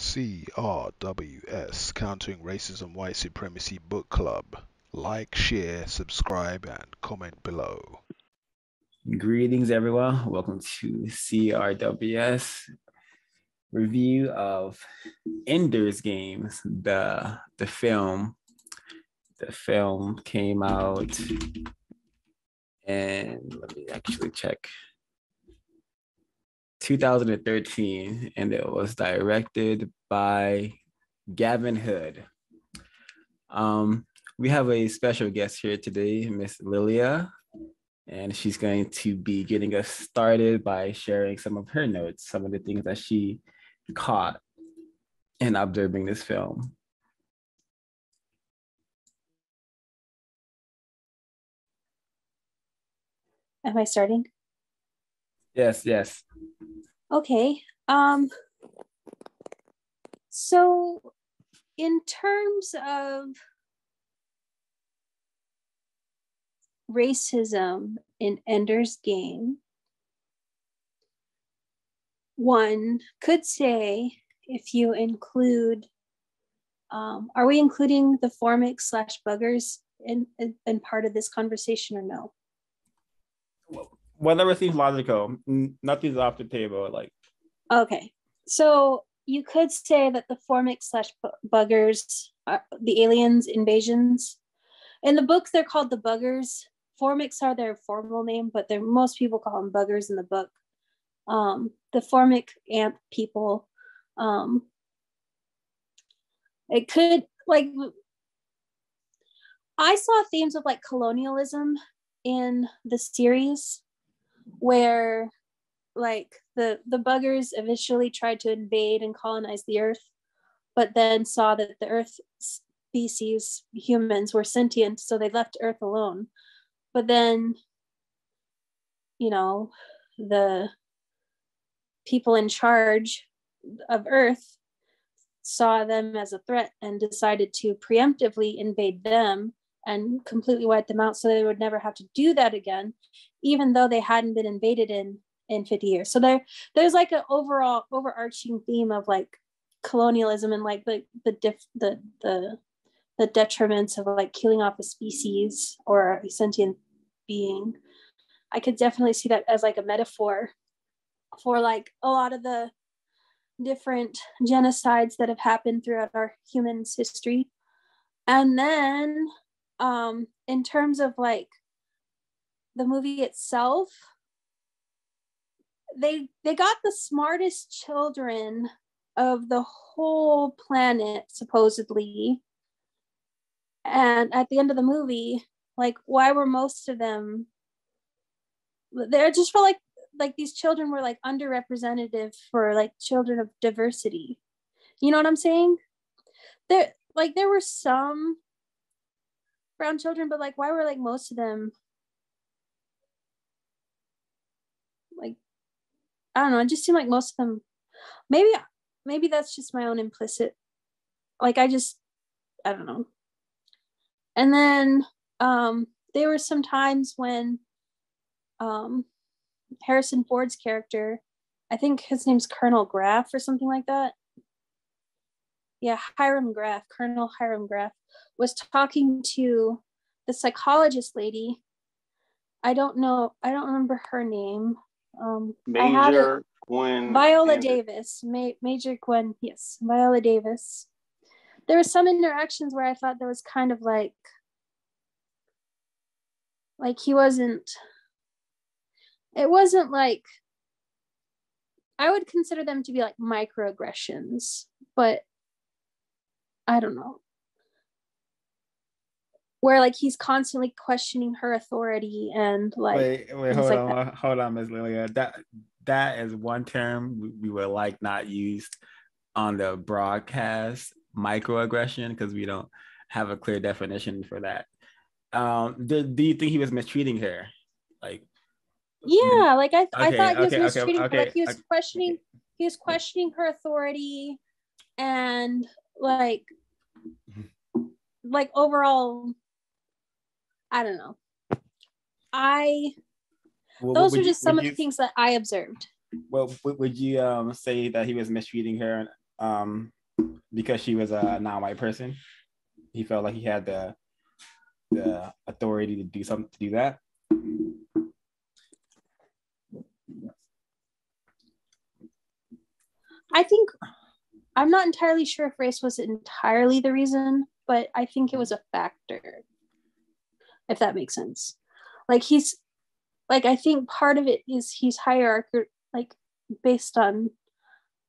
CRWS, Countering Racism, White Supremacy Book Club. Like, share, subscribe, and comment below. Greetings, everyone. Welcome to CRWS review of Ender's Games, the film. The film came out, and let me actually check. 2013, and it was directed by Gavin Hood. We have a special guest here today, Miss Lilia, and she's going to be getting us started by sharing some of her notes, some of the things that she caught in observing this film. Am I starting? Yes. Okay. So in terms of racism in Ender's Game, one could say, if you include, are we including the formics/buggers in part of this conversation or no? Whatever seems logical, nothing's off the table. Okay, so you could say that the formics/buggers are the aliens invasions. In the books, they're called the buggers. Formics are their formal name, but most people call them buggers in the book. The formic ant people. It could, I saw themes of colonialism in the series, where the buggers eventually tried to invade and colonize the earth, but then saw that the earth species, humans, were sentient, so they left earth alone. But then, the people in charge of earth saw them as a threat and decided to preemptively invade them and completely wipe them out, so they would never have to do that again, even though they hadn't been invaded in 50 years. So there's an overall overarching theme of colonialism and the detriments of killing off a species or a sentient being. I could definitely see that as a metaphor for a lot of the different genocides that have happened throughout our humans' history. And then in terms of the movie itself, they got the smartest children of the whole planet, supposedly. And at the end of the movie, why were most of them there? Just for these children were underrepresented for children of diversity. You know what I'm saying? There were some brown children, but why were most of them I don't know, it just seemed like most of them, maybe that's just my own implicit, I don't know. And then there were some times when Harrison Ford's character, I think his name's Colonel Graff or something like that. Yeah, Colonel Hiram Graff was talking to the psychologist lady. I don't remember her name. Major Gwen. Viola Davis. Major Gwen, yes, Viola Davis. There were some interactions where I thought there was kind of he wasn't, it wasn't I would consider them to be microaggressions, but I don't know. Where he's constantly questioning her authority and wait, hold on, Ms. Lilia. That is one term we would not used on the broadcast, microaggression, because we don't have a clear definition for that. Do you think he was mistreating her? Yeah, I thought he was mistreating her. He was questioning her authority and overall, I don't know. Those are just some of the things that I observed. Well, would you say that he was mistreating her because she was a non-white person. He felt like he had the authority to do something, to do that. I think, I'm not entirely sure if race was entirely the reason, but I think it was a factor, if that makes sense. Like I think part of it is he's hierarchical, like based on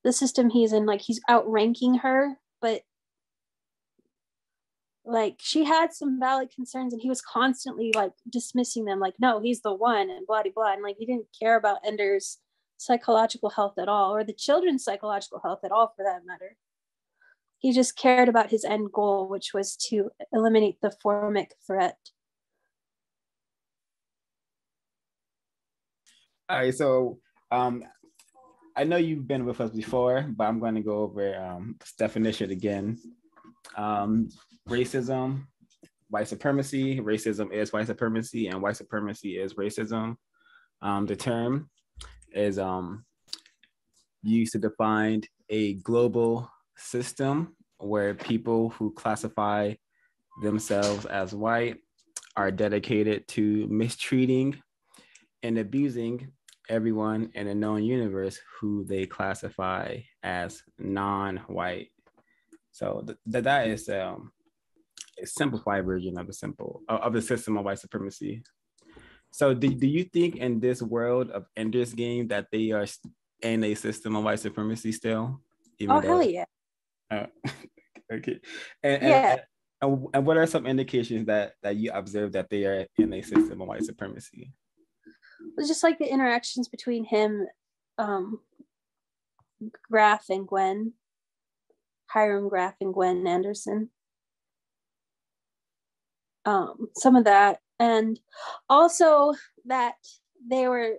the system he's in, like he's outranking her, but like she had some valid concerns and he was constantly like dismissing them, like, no, he's the one, and blah, blah, blah. And like, he didn't care about Ender's psychological health at all, or the children's psychological health at all, for that matter. He just cared about his end goal, which was to eliminate the formic threat. All right, so I know you've been with us before, but I'm going to go over this definition again. Racism, white supremacy. Racism is white supremacy, and white supremacy is racism. The term is used to define a global system where people who classify themselves as white are dedicated to mistreating and abusing everyone in a known universe who they classify as non-white. So that is a simplified version of the system of white supremacy. So do you think in this world of Ender's Game that they are in a system of white supremacy still? Hell yeah. Okay. And what are some indications that you observe that they are in a system of white supremacy? It's just like the interactions between him, Graf and Gwen, Hiram Graf and Gwen Anderson. Some of that, and also that they were,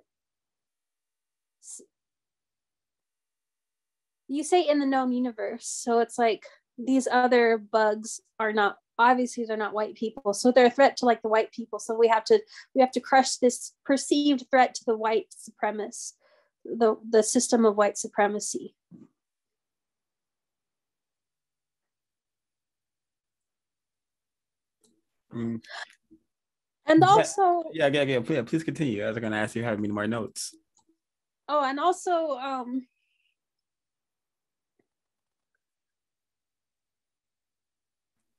you say in the known universe, so it's like these other bugs are not, obviously they're not white people, so they're a threat to like the white people, so we have to crush this perceived threat to the white supremacists, the system of white supremacy. And also, yeah, please continue. I was going to ask you how many more notes. Oh, and also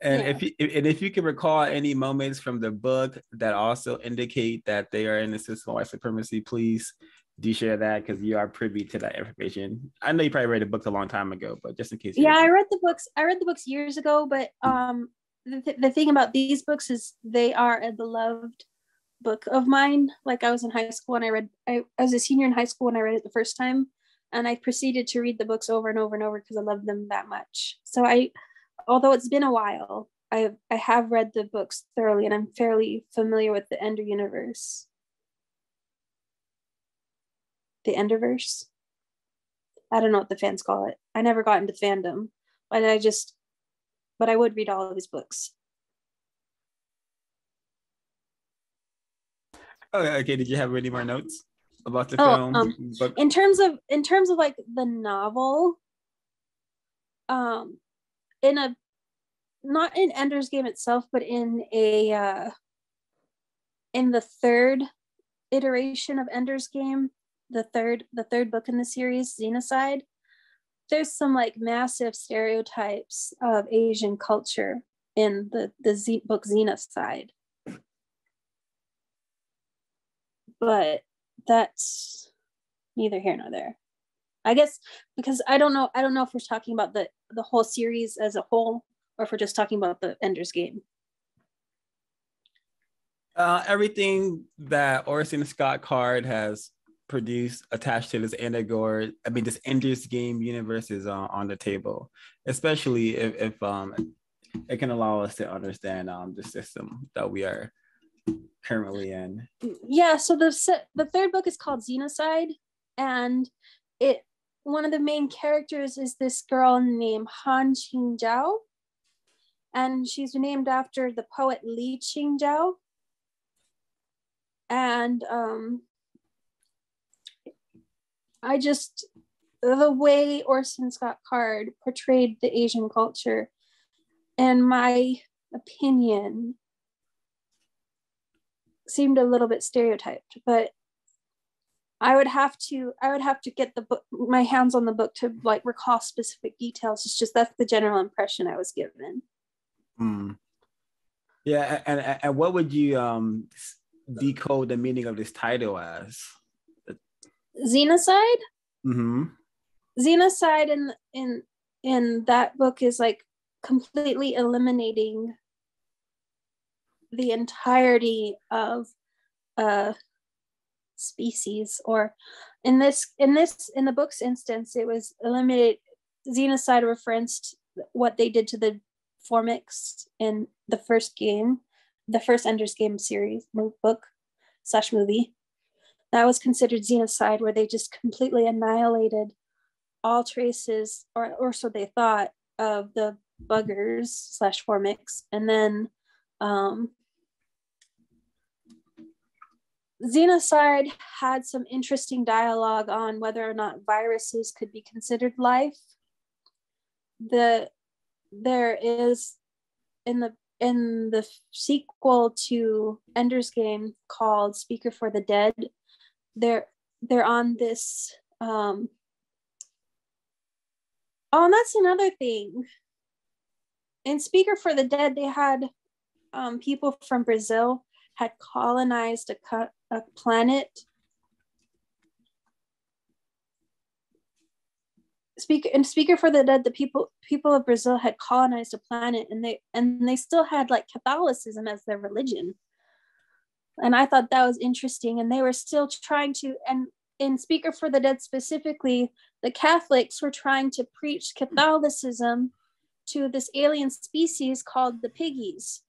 if you can recall any moments from the book that also indicate that they are in the system of white supremacy, please do share that, because you are privy to that information. I know you probably read the books a long time ago, but just in case. Yeah, I read the books years ago, but the thing about these books is they are a beloved book of mine. Like, I was in high school and I was a senior in high school when I read it the first time, and I proceeded to read the books over and over and over because I loved them that much. So although it's been a while, I have read the books thoroughly, and I'm fairly familiar with the Ender universe. The Enderverse. I don't know what the fans call it. I never got into fandom, but I would read all of his books. Okay. Did you have any more notes about the film? In terms of like the novel, not in Ender's Game itself, but in the third iteration of Ender's Game, the third book in the series, Xenocide, there's some like massive stereotypes of Asian culture in the book Xenocide. But that's neither here nor there. I guess because I don't know if we're talking about the whole series as a whole, or if we're just talking about the Ender's Game. Everything that Orson Scott Card has produced attached to this this Ender's Game universe is on the table, especially if it can allow us to understand the system that we are currently in. Yeah, so the third book is called Xenocide, and one of the main characters is this girl named Han Qingjiao, and she's named after the poet Li Qingjiao. And the way Orson Scott Card portrayed the Asian culture, in my opinion, seemed a little bit stereotyped, but I would have to get the book, my hands on the book, to like recall specific details. It's just that's the general impression I was given. Yeah, and what would you decode the meaning of this title as? Xenocide. Mm-hmm. Xenocide in that book is like completely eliminating the entirety of a species, or in the book's instance, it was eliminated. Xenocide referenced what they did to the Formics in the first game, the first Ender's Game series book/movie. That was considered xenocide, where they just completely annihilated all traces, or so they thought, of the buggers/Formics. And then Xenocide had some interesting dialogue on whether or not viruses could be considered life. There is in the sequel to Ender's Game called Speaker for the Dead, they're on this and that's another thing. In Speaker for the Dead, they had people from Brazil had colonized a planet. Speaker for the Dead, the people of Brazil had colonized a planet, and they still had like Catholicism as their religion. And I thought that was interesting. And they were still trying to, and in Speaker for the Dead specifically, the Catholics were trying to preach Catholicism to this alien species called the piggies.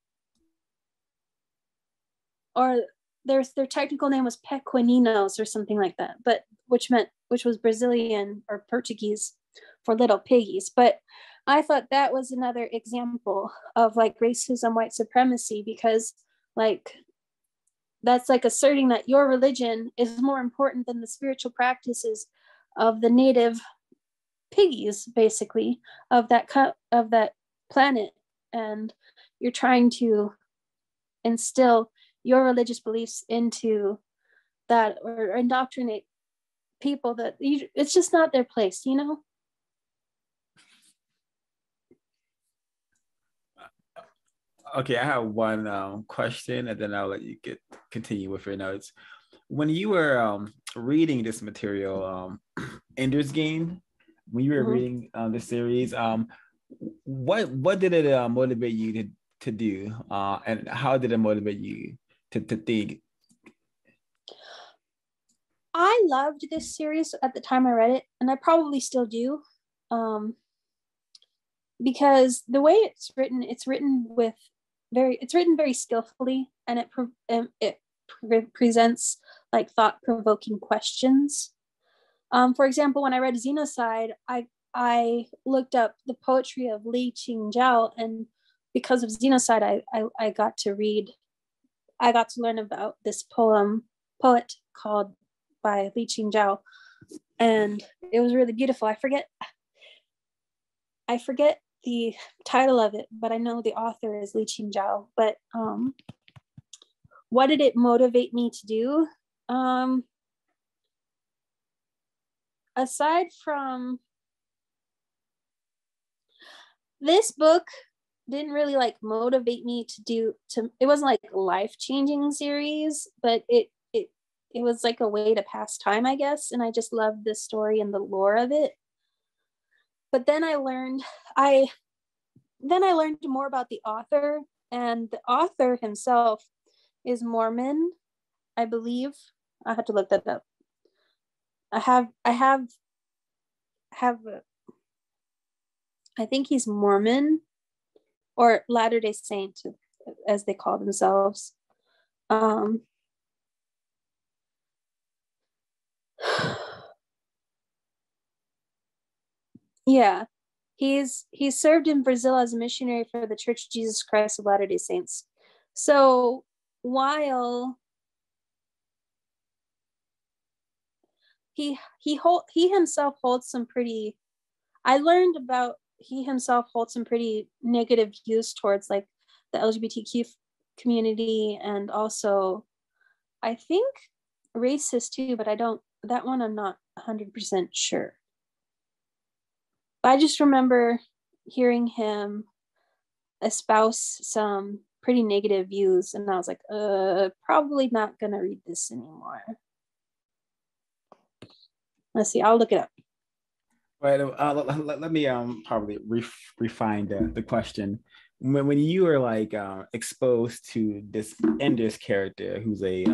Or their technical name was pequeninos or something like that, but which was Brazilian or Portuguese for little piggies. But I thought that was another example of like racism, white supremacy, because like that's like asserting that your religion is more important than the spiritual practices of the native piggies, basically, of that planet, and you're trying to instill your religious beliefs into that, or indoctrinate people that it's just not their place, you know? Okay, I have one question, and then I'll let you continue with your notes. When you were reading this material, Ender's Game, when you were reading the series, what did it motivate you to do, and how did it motivate you to think? I loved this series at the time I read it, and I probably still do, because the way it's written very skillfully, and it presents like thought-provoking questions. For example, when I read Xenocide, I looked up the poetry of Li Qingjiao, and because of Xenocide, I got to learn about this poet called by Li Qingjiao, and it was really beautiful. I forget the title of it, but I know the author is Li Qingjiao. But what did it motivate me to do? Aside from this book, didn't really like motivate me it wasn't like a life-changing series, but it was like a way to pass time, I guess, and I just loved the story and the lore of it. But then I learned more about the author, and the author himself is Mormon, I believe. I have to look that up. I think he's Mormon or Latter-day Saint, as they call themselves. Yeah, he served in Brazil as a missionary for the Church of Jesus Christ of Latter-day Saints. So while he himself holds some pretty, I learned about, he himself holds some pretty negative views towards like the LGBTQ community, and also I think racist too, but that one I'm not 100% sure. I just remember hearing him espouse some pretty negative views, and I was like, probably not gonna read this anymore. Let's see, I'll look it up. Wait, let me probably refine the question. When you were like exposed to this Ender's character, who's a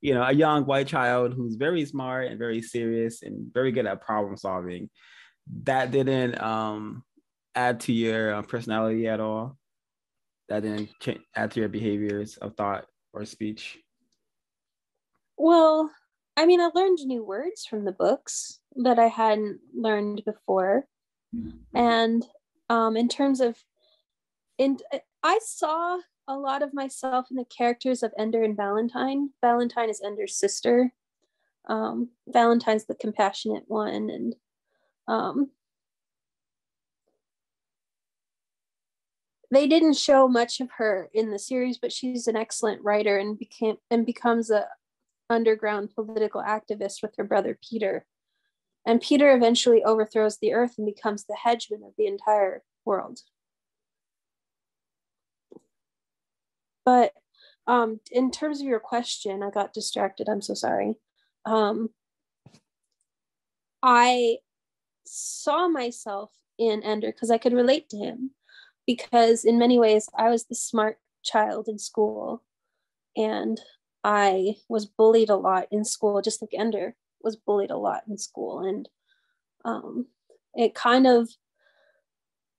a young white child who's very smart and very serious and very good at problem solving, that didn't add to your personality at all? That didn't add to your behaviors of thought or speech? Well, I mean, I learned new words from the books that I hadn't learned before. And in terms of, I saw a lot of myself in the characters of Ender and Valentine. Valentine is Ender's sister. Valentine's the compassionate one. And they didn't show much of her in the series, but she's an excellent writer and becomes a underground political activist with her brother Peter. And Peter eventually overthrows the earth and becomes the hegemon of the entire world. But in terms of your question, I got distracted. I'm so sorry. I saw myself in Ender because I could relate to him, because in many ways I was the smart child in school, and I was bullied a lot in school, just like Ender was bullied a lot in school. And it kind of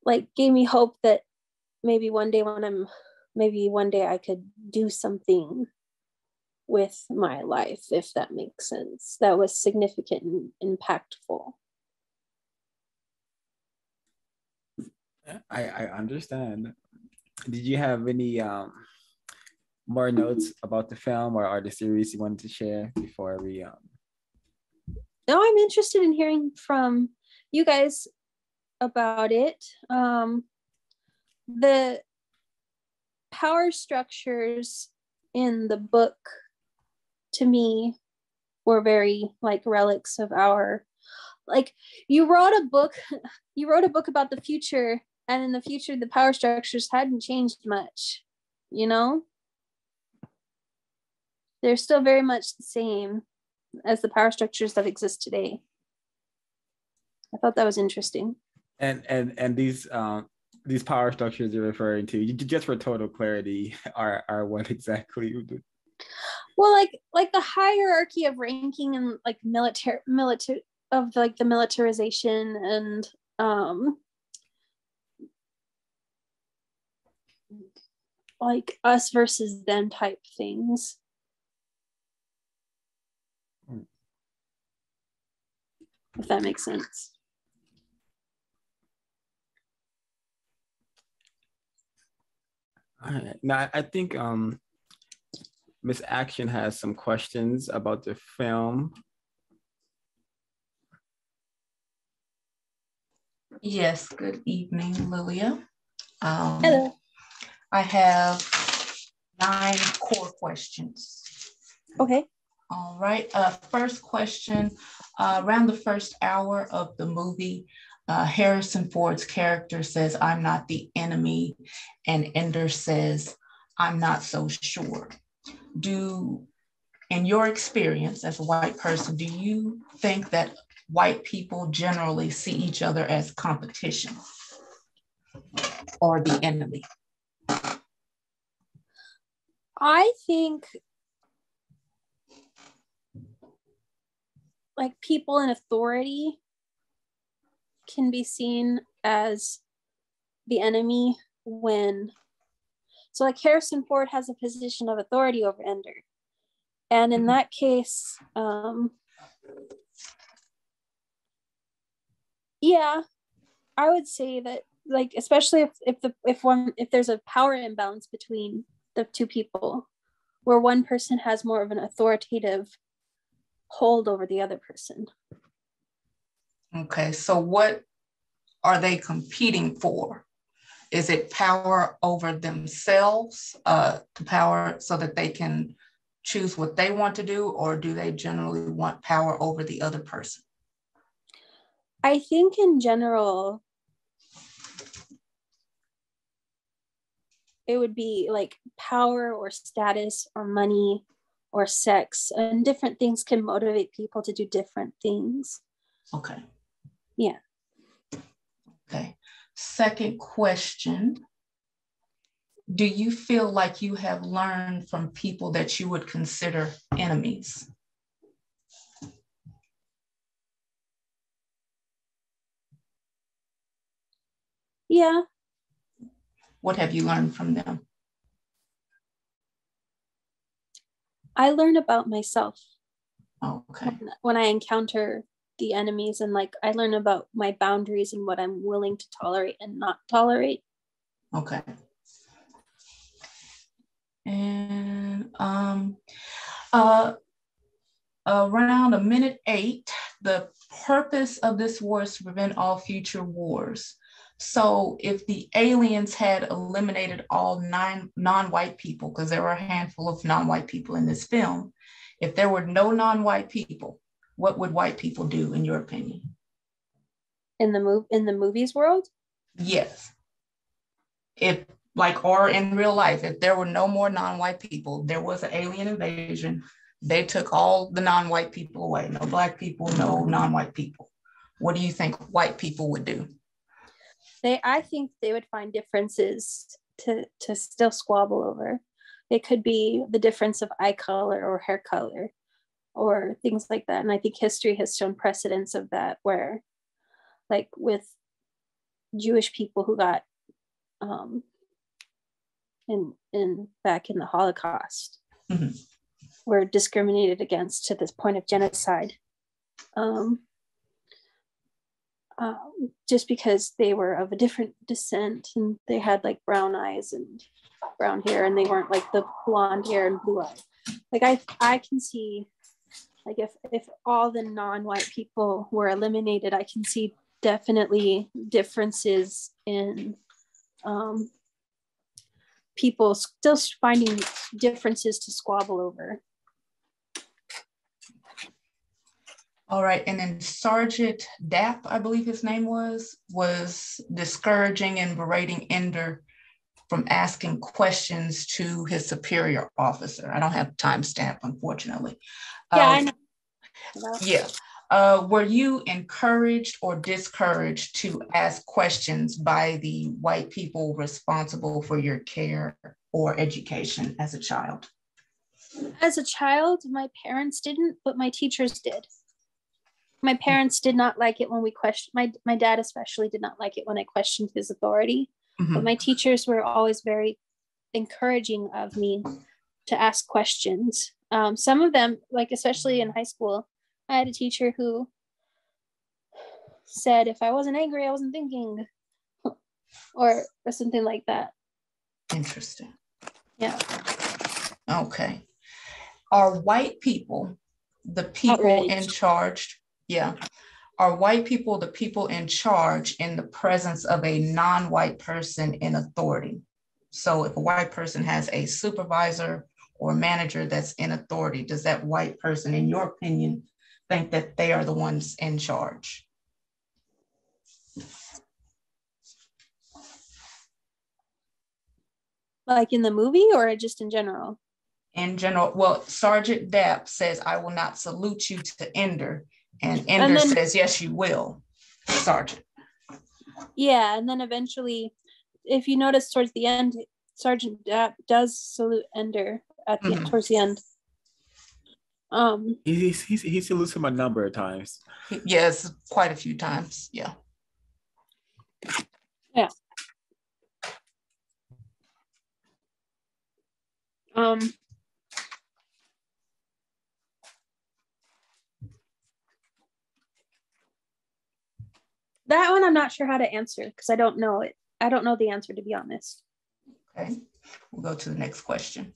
like gave me hope that maybe one day I could do something with my life, if that makes sense, that was significant and impactful. I understand. Did you have any more notes about the film or the series you wanted to share before we No, I'm interested in hearing from you guys about it. The power structures in the book, to me, were very like relics of our, like, you wrote a book about the future, and in the future the power structures hadn't changed much, they're still very much the same as the power structures that exist today. I thought that was interesting. And these power structures you're referring to, just for total clarity, are what exactly? Well, like the hierarchy of ranking and like military of like the militarization and like us versus them type things. If that makes sense. All right. Now, I think Miss Action has some questions about the film. Yes, good evening, Lilia. Hello. I have 9 core questions. Okay. All right. First question, around the first hour of the movie, Harrison Ford's character says, "I'm not the enemy," and Ender says, "I'm not so sure." In your experience as a white person, do you think that white people generally see each other as competition or the enemy? I think like people in authority can be seen as the enemy so like Harrison Ford has a position of authority over Ender. And in that case, yeah, I would say that, like, especially if there's a power imbalance between the two people, where one person has more of an authoritative hold over the other person. Okay, so what are they competing for? Is it power over themselves, to power so that they can choose what they want to do, or do they generally want power over the other person? I think in general, it would be like power or status or money or sex, and different things can motivate people to do different things. Okay. Yeah. Okay. Second question. Do you feel like you have learned from people that you would consider enemies? Yeah. What have you learned from them? I learned about myself. Okay. When I encounter the enemies, and like I learn about my boundaries and what I'm willing to tolerate and not tolerate. Okay. And around 1:08, the purpose of this war is to prevent all future wars. So if the aliens had eliminated all non-white people, because there were a handful of non-white people in this film, if there were no non-white people, what would white people do, in your opinion? In the movies world? Yes. If like, or in real life, if there were no more non-white people, there was an alien invasion, they took all the non-white people away, no black people, no non-white people. What do you think white people would do? I think they would find differences to still squabble over. It could be the difference of eye color or hair color or things like that. And I think history has shown precedents of that, where like with Jewish people who got in back in the Holocaust, mm-hmm. were discriminated against to this point of genocide, just because they were of a different descent and they had like brown eyes and brown hair, and they weren't like the blonde hair and blue eyes. Like I can see, like if all the non-white people were eliminated, I can see definitely differences in people still finding differences to squabble over. All right, and then Sergeant Dapp, I believe his name was discouraging and berating Ender from asking questions to his superior officer. I don't have timestamp, unfortunately. Yeah, I know. Yeah. Were you encouraged or discouraged to ask questions by the white people responsible for your care or education as a child? As a child, my parents didn't, but my teachers did. My parents did not like it when we questioned, my dad especially did not like it when I questioned his authority, mm-hmm. but my teachers were always very encouraging of me to ask questions. Some of them, like especially in high school, I had a teacher who said if I wasn't angry, I wasn't thinking, or something like that. Interesting. Yeah. Okay. Are white people the people outraged in charge? Yeah. Are white people the people in charge in the presence of a non-white person in authority? So if a white person has a supervisor or manager that's in authority, does that white person, in your opinion, think that they are the ones in charge? Like in the movie or just in general? In general. Well, Sergeant Dapp says, I will not salute you to Ender. And Ender says, yes, you will, Sergeant. Yeah, and then eventually, if you notice towards the end, Sergeant Dapp does salute Ender at the mm-hmm. towards the end. He salutes him a number of times. Yes, quite a few times. Yeah. Yeah. That one I'm not sure how to answer because I don't know it. I don't know the answer, to be honest. Okay. We'll go to the next question.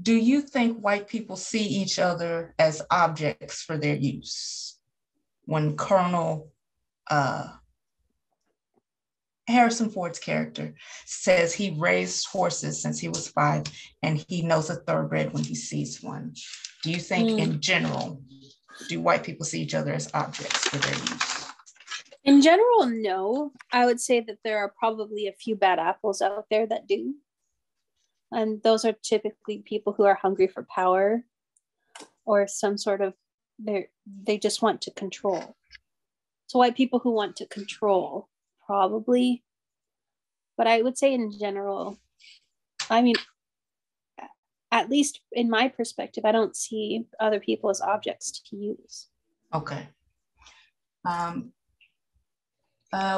Do you think white people see each other as objects for their use? When Colonel Harrison Ford's character says he raised horses since he was 5 and he knows a thoroughbred when he sees one. Do you think in general, do white people see each other as objects for their use? In general, no. I would say that there are probably a few bad apples out there that do. And those are typically people who are hungry for power or some sort of, they just want to control. So white people who want to control, probably. But I would say in general, I mean, at least in my perspective, I don't see other people as objects to use. Okay.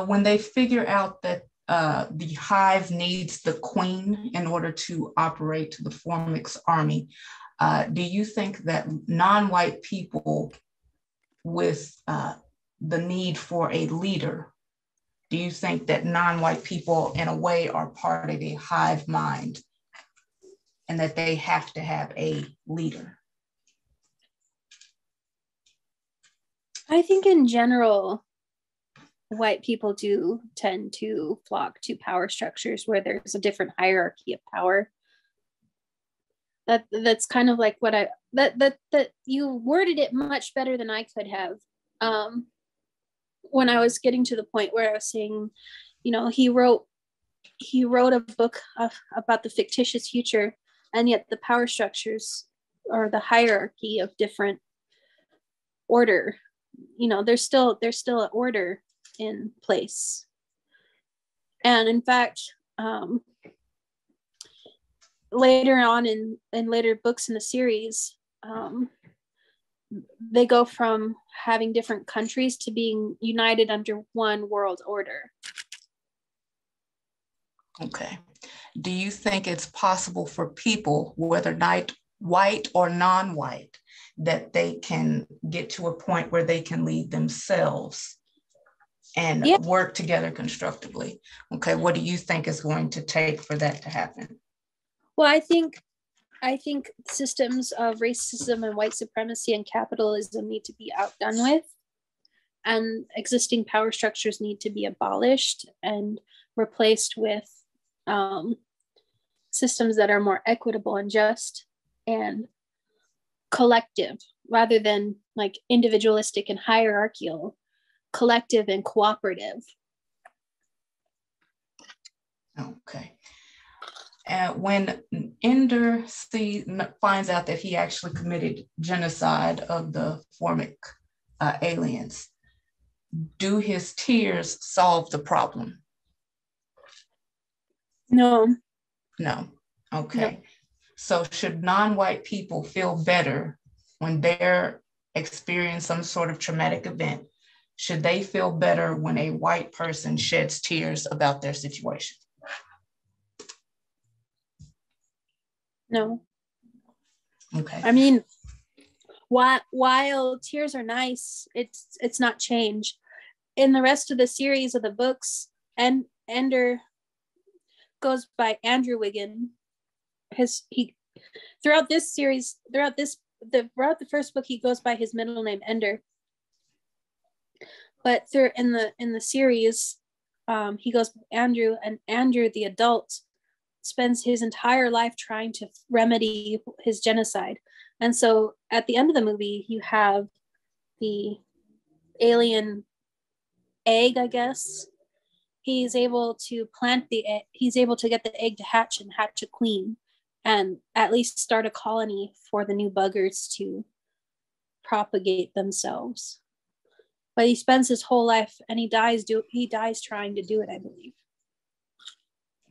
When they figure out that the hive needs the queen in order to operate the Formic's army, do you think that non-white people with the need for a leader, do you think that non-white people in a way are part of a hive mind and that they have to have a leader? I think in general, white people do tend to flock to power structures where there's a different hierarchy of power. That's kind of like what that you worded it much better than I could have. When I was getting to the point where I was saying, you know, he wrote a book about the fictitious future, and yet the power structures or the hierarchy of different order, you know, there's still an order in place. And in fact, later on in later books in the series, they go from having different countries to being united under one world order. Okay. Do you think it's possible for people, whether white or non-white, that they can get to a point where they can lead themselves and work together constructively? Okay, what do you think is going to take for that to happen? Well, I think systems of racism and white supremacy and capitalism need to be outdone with, and existing power structures need to be abolished and replaced with systems that are more equitable and just and collective, rather than like individualistic and hierarchical, collective and cooperative. Okay. When Ender finds out that he actually committed genocide of the Formic aliens, do his tears solve the problem? No. No. Okay. No. So should non-white people feel better when they're experiencing some sort of traumatic event? Should they feel better when a white person sheds tears about their situation? No. Okay. I mean, while tears are nice, it's not change. In the rest of the series of the books, and Ender goes by Andrew Wiggin. Throughout the first book, he goes by his middle name Ender. But in the series, he goes by Andrew, and Andrew, the adult, spends his entire life trying to remedy his genocide. And so at the end of the movie, you have the alien egg, I guess. He's able to plant the egg. He's able to get the egg to hatch and hatch a queen, and at least start a colony for the new buggers to propagate themselves. But he spends his whole life, and he dies trying to do it, I believe.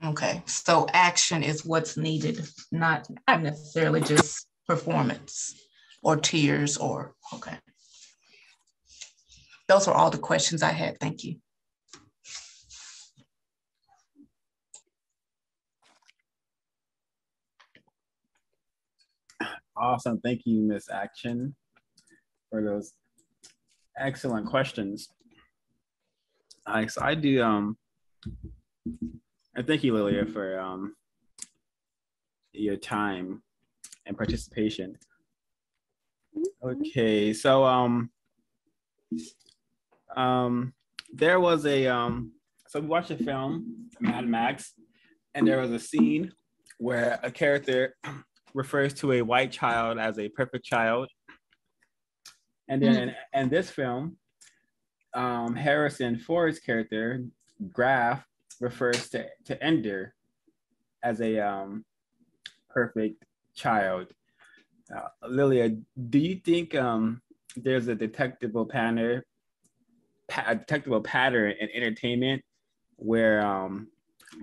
Okay, so action is what's needed, not necessarily just performance or tears or, okay. Those were all the questions I had. Thank you. Awesome. Thank you, Miss Action, for those excellent questions. So I do, and thank you, Lilia, for your time and participation. Okay, so there was a so we watched a film, Mad Max, and there was a scene where a character refers to a white child as a perfect child. And then in this film, Harrison Ford's character, Graf, refers to Ender as a perfect child. Lilia, do you think there's a detectable pattern in entertainment where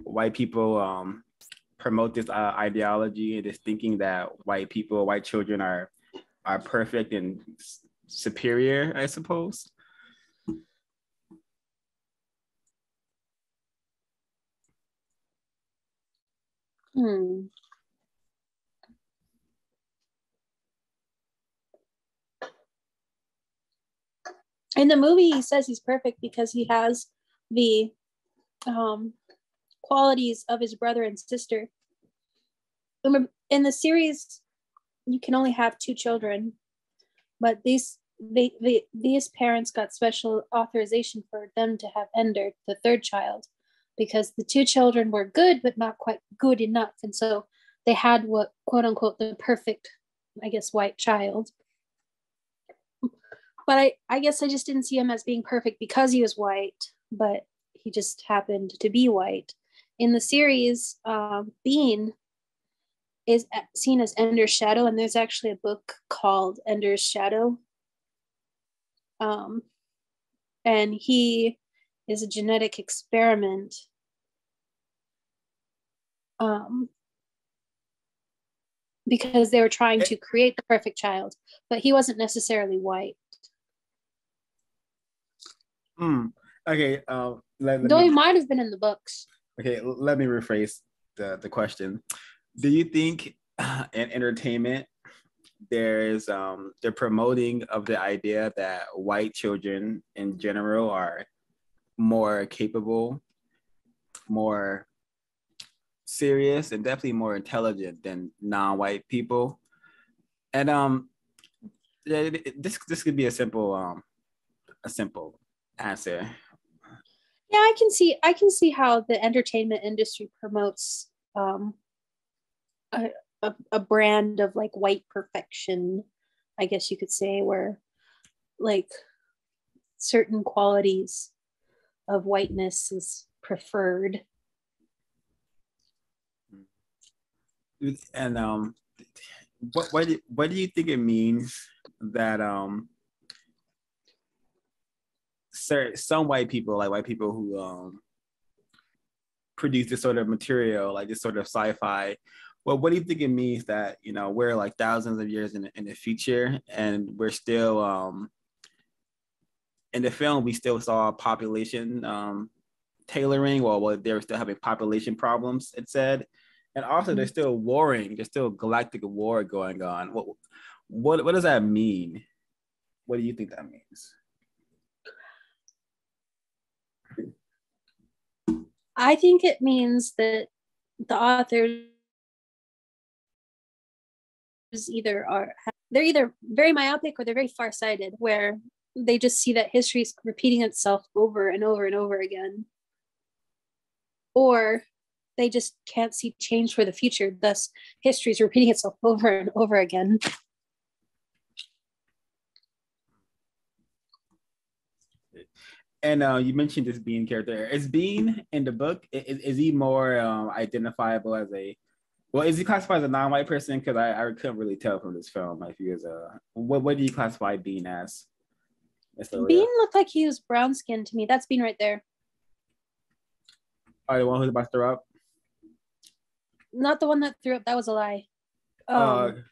white people promote this ideology and this thinking that white children are perfect and superior, I suppose? In the movie, he says he's perfect because he has the qualities of his brother and sister. In the series, you can only have 2 children, but these parents got special authorization for them to have Ender, the 3rd child, because the 2 children were good, but not quite good enough. And so they had what, quote unquote, the perfect, I guess, white child. But I guess I just didn't see him as being perfect because he was white, but he just happened to be white. In the series, Bean is seen as Ender's shadow, and there's actually a book called Ender's Shadow. And he is a genetic experiment. Because they were trying to create the perfect child, but he wasn't necessarily white. Okay. Though he might have been in the books. Okay, let me rephrase the question. Do you think in entertainment there's the promoting of the idea that white children in general are more capable, more serious, and definitely more intelligent than non-white people? And this could be a simple answer. Yeah, I can see how the entertainment industry promotes a brand of like white perfection, I guess you could say, where like certain qualities of whiteness is preferred. And what do you think it means that some white people, like white people who produce this sort of material, like this sort of sci-fi, well, what do you think it means that, you know, we're like thousands of years in the future and we're still in the film we still saw population tailoring, well they were still having population problems, it said, and also they're still warring, there's still galactic war going on. What does that mean? What do you think that means? I think it means that the authors they're either very myopic or they're very farsighted, where they just see that history is repeating itself over and over and over again, or they just can't see change for the future, thus history is repeating itself over and over again. And you mentioned this Bean character. Is Bean in the book, is he more identifiable as is he classified as a non-white person? Because I couldn't really tell from this film if he was what do you classify Bean as? Bean looked like he was brown skinned to me. That's Bean right there. Oh, the one who's about to throw up? Not the one that threw up. That was a lie. The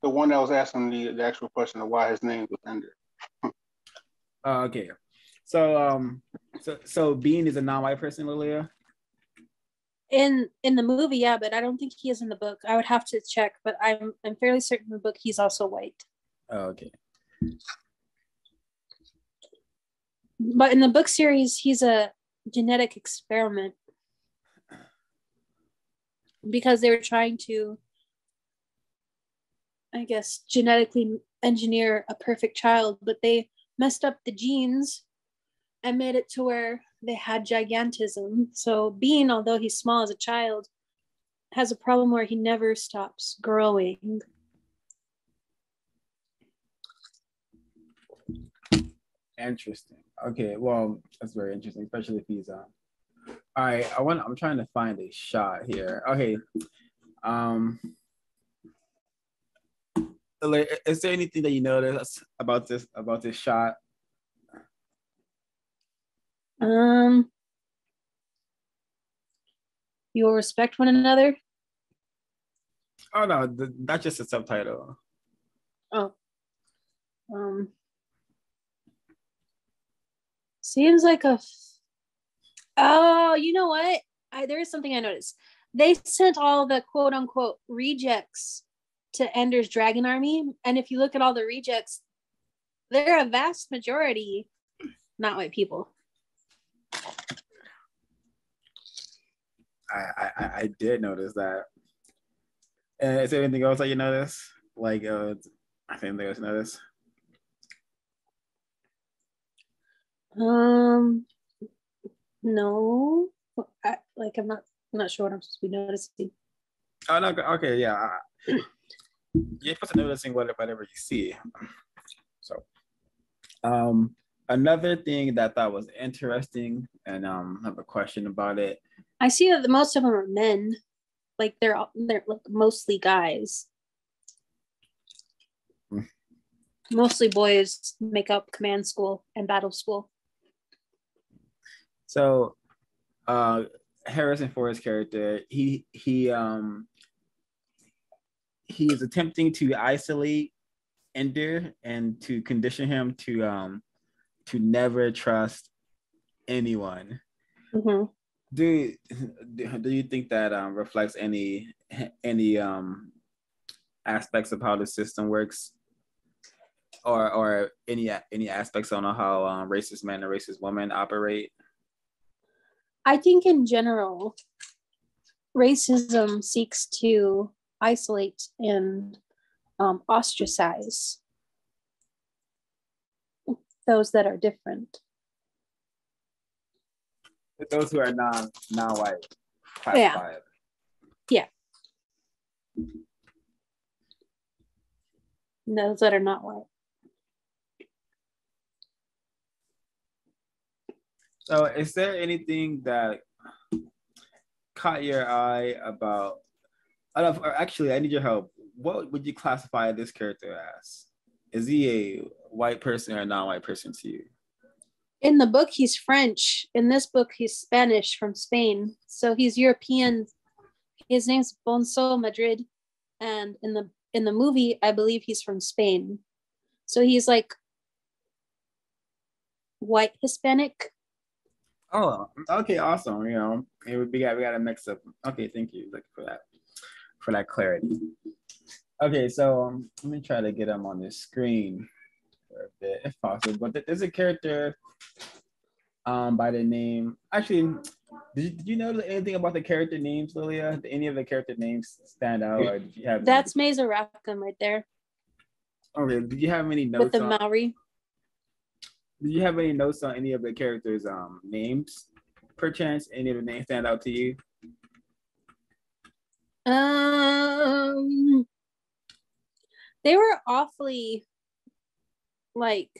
one that was asking the actual question of why his name was Ender. Okay. So Bean is a non-white person, Lilia? In the movie, yeah, but I don't think he is in the book. I would have to check, but I'm fairly certain in the book he's also white. Oh, okay. But in the book series, he's a genetic experiment. because they were trying to, I guess, genetically engineer a perfect child, but they messed up the genes and made it to where they had gigantism. So Bean, although he's small as a child, has a problem where he never stops growing. Interesting. Okay, well, that's very interesting, especially if he's all right. I'm trying to find a shot here. Okay. Is there anything that you notice about this shot? You will respect one another. Oh no, that's just a subtitle. Oh. Seems like oh, you know what? There is something I noticed. They sent all the quote unquote rejects to Ender's Dragon Army. And if you look at all the rejects, they're a vast majority not white people. I did notice that. Is there anything else that you notice? Like, I think there was notice. No. I'm not sure what I'm supposed to be noticing. Oh no, okay, yeah. You're supposed to noticing whatever you see. So, another thing that I thought was interesting, and I have a question about it. I see that most of them are men. Like they're like mostly guys. Mostly boys make up command school and battle school. So, Harrison Ford's character, he is attempting to isolate Ender and to condition him to never trust anyone. Mm-hmm. Do you think that reflects any aspects of how the system works, or any aspects on how racist men and racist women operate? I think in general, racism seeks to isolate and ostracize those that are different. Those who are non-white classified. Yeah. Those that are not white. So is there anything that caught your eye about, actually I need your help. What would you classify this character as? Is he a white person or a non-white person to you? In the book, he's French. In this book, he's Spanish from Spain. So he's European. His name's Bonso Madrid. And in the movie, I believe he's from Spain. So he's like white Hispanic. Oh, okay, awesome. You know, we got a mix up. Okay, thank you for that clarity. Okay, so let me try to get him on the screen for a bit, if possible. But there's a character by the name. Actually, did you know anything about the character names, Lilia? Did any of the character names stand out, or did you have? That's Mesa Rackham right there. Okay, did you have any notes with the Maori? Did you have any notes on any of the characters' names? Perchance, any of the names stand out to you? They were awfully like.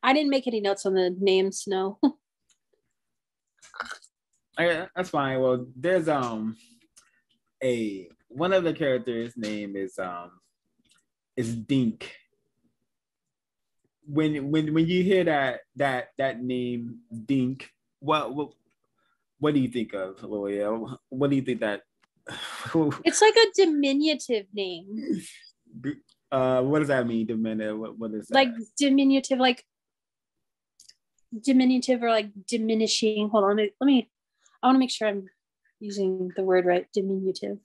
I didn't make any notes on the names, no. Okay, that's fine. Well, there's one of the characters' name is Dink. When you hear that name Dink, what do you think of, Loya? What do you think that? It's like a diminutive name. What does that mean, diminutive? What is that? Like diminutive, like diminutive or like diminishing. Hold on, I want to make sure I'm using the word right. Diminutive.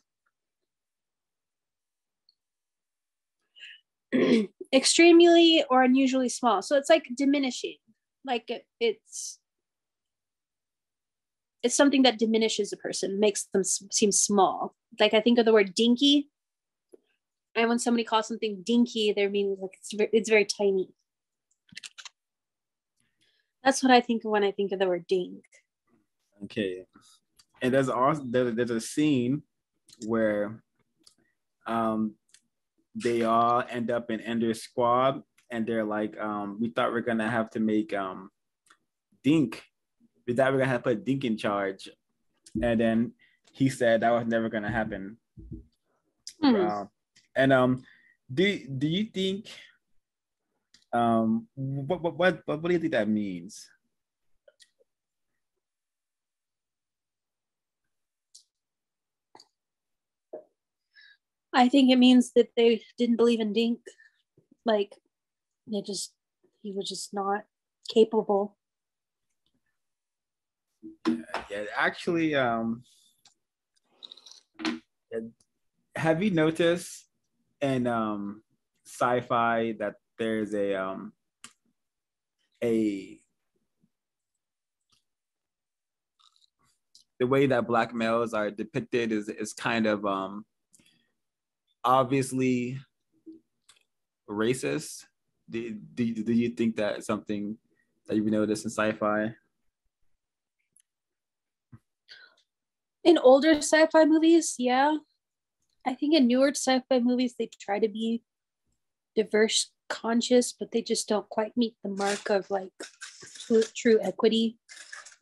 Extremely or unusually small. So it's like diminishing. Like it's it's something that diminishes a person, makes them seem small. Like I think of the word dinky, and when somebody calls something dinky, they're meaning like it's very tiny. That's what I think of when I think of the word dink. Okay, and there's also there's a scene where they all end up in Ender's squad, and they're like, we thought we're gonna have to make Dink. We thought we are gonna have to put Dink in charge, and then he said that was never gonna happen. And do you think what do you think that means? I think it means that they didn't believe in Dink. Like he was just not capable. Yeah, actually, have you noticed in sci-fi that there's a the way that Black males are depicted is kind of obviously racist. Do you think that is something that you've noticed in sci-fi? In older sci-fi movies, yeah. I think in newer sci-fi movies, they try to be diverse, conscious, but they just don't quite meet the mark of like true equity.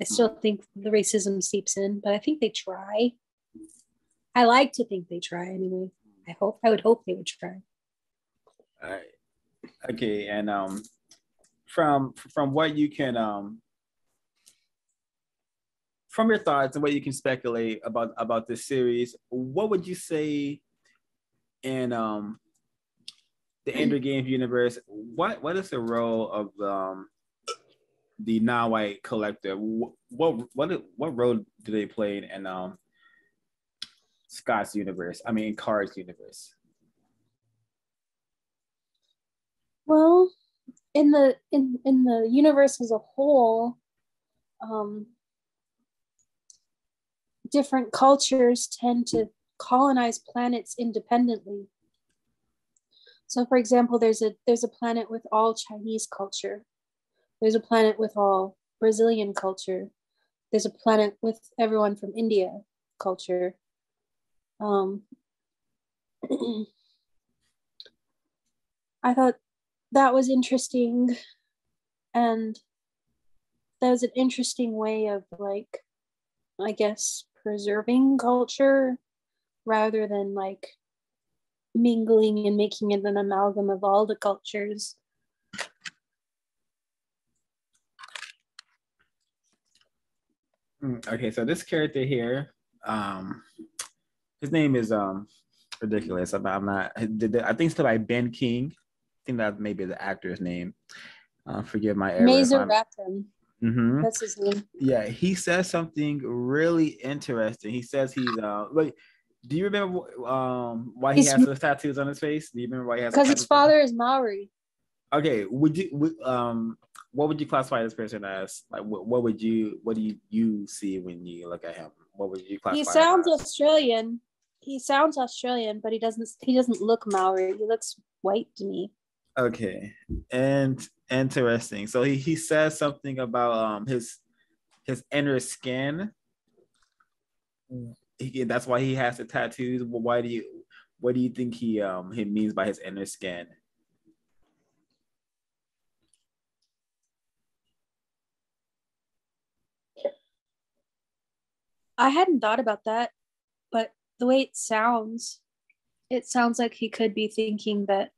I still think the racism seeps in, but I think they try. I like to think they try anyway. I would hope they would try. All right. Okay, and from what you can from your thoughts and what you can speculate about this series, what would you say in the Ender Games universe? What is the role of the non-white collective? What role do they play in Scott's universe? I mean, in Card's universe. Well, in the universe as a whole, different cultures tend to colonize planets independently. So, for example, there's a planet with all Chinese culture. There's a planet with all Brazilian culture. There's a planet with everyone from India culture. I thought that was interesting, and that was an interesting way of, like, I guess, preserving culture rather than like mingling and making it an amalgam of all the cultures. Okay, so this character here, his name is ridiculous. I'm not. I think it's by Ben King. I think that maybe the actor's name. Forgive my error. Mazer Ratham. Mm-hmm. That's his name. Yeah, he says something really interesting. He says he's like. Do you remember why he has those tattoos on his face? Do you remember why he has? Because his father is Maori. Okay, what would you classify this person as? Like, what do you see when you look at him? What would you classify? He sounds Australian. He sounds Australian, but he doesn't look Maori. He looks white to me. Okay, and interesting. So he says something about his inner skin. That's why he has the tattoos. What do you think he means by his inner skin? I hadn't thought about that, but the way it sounds like he could be thinking that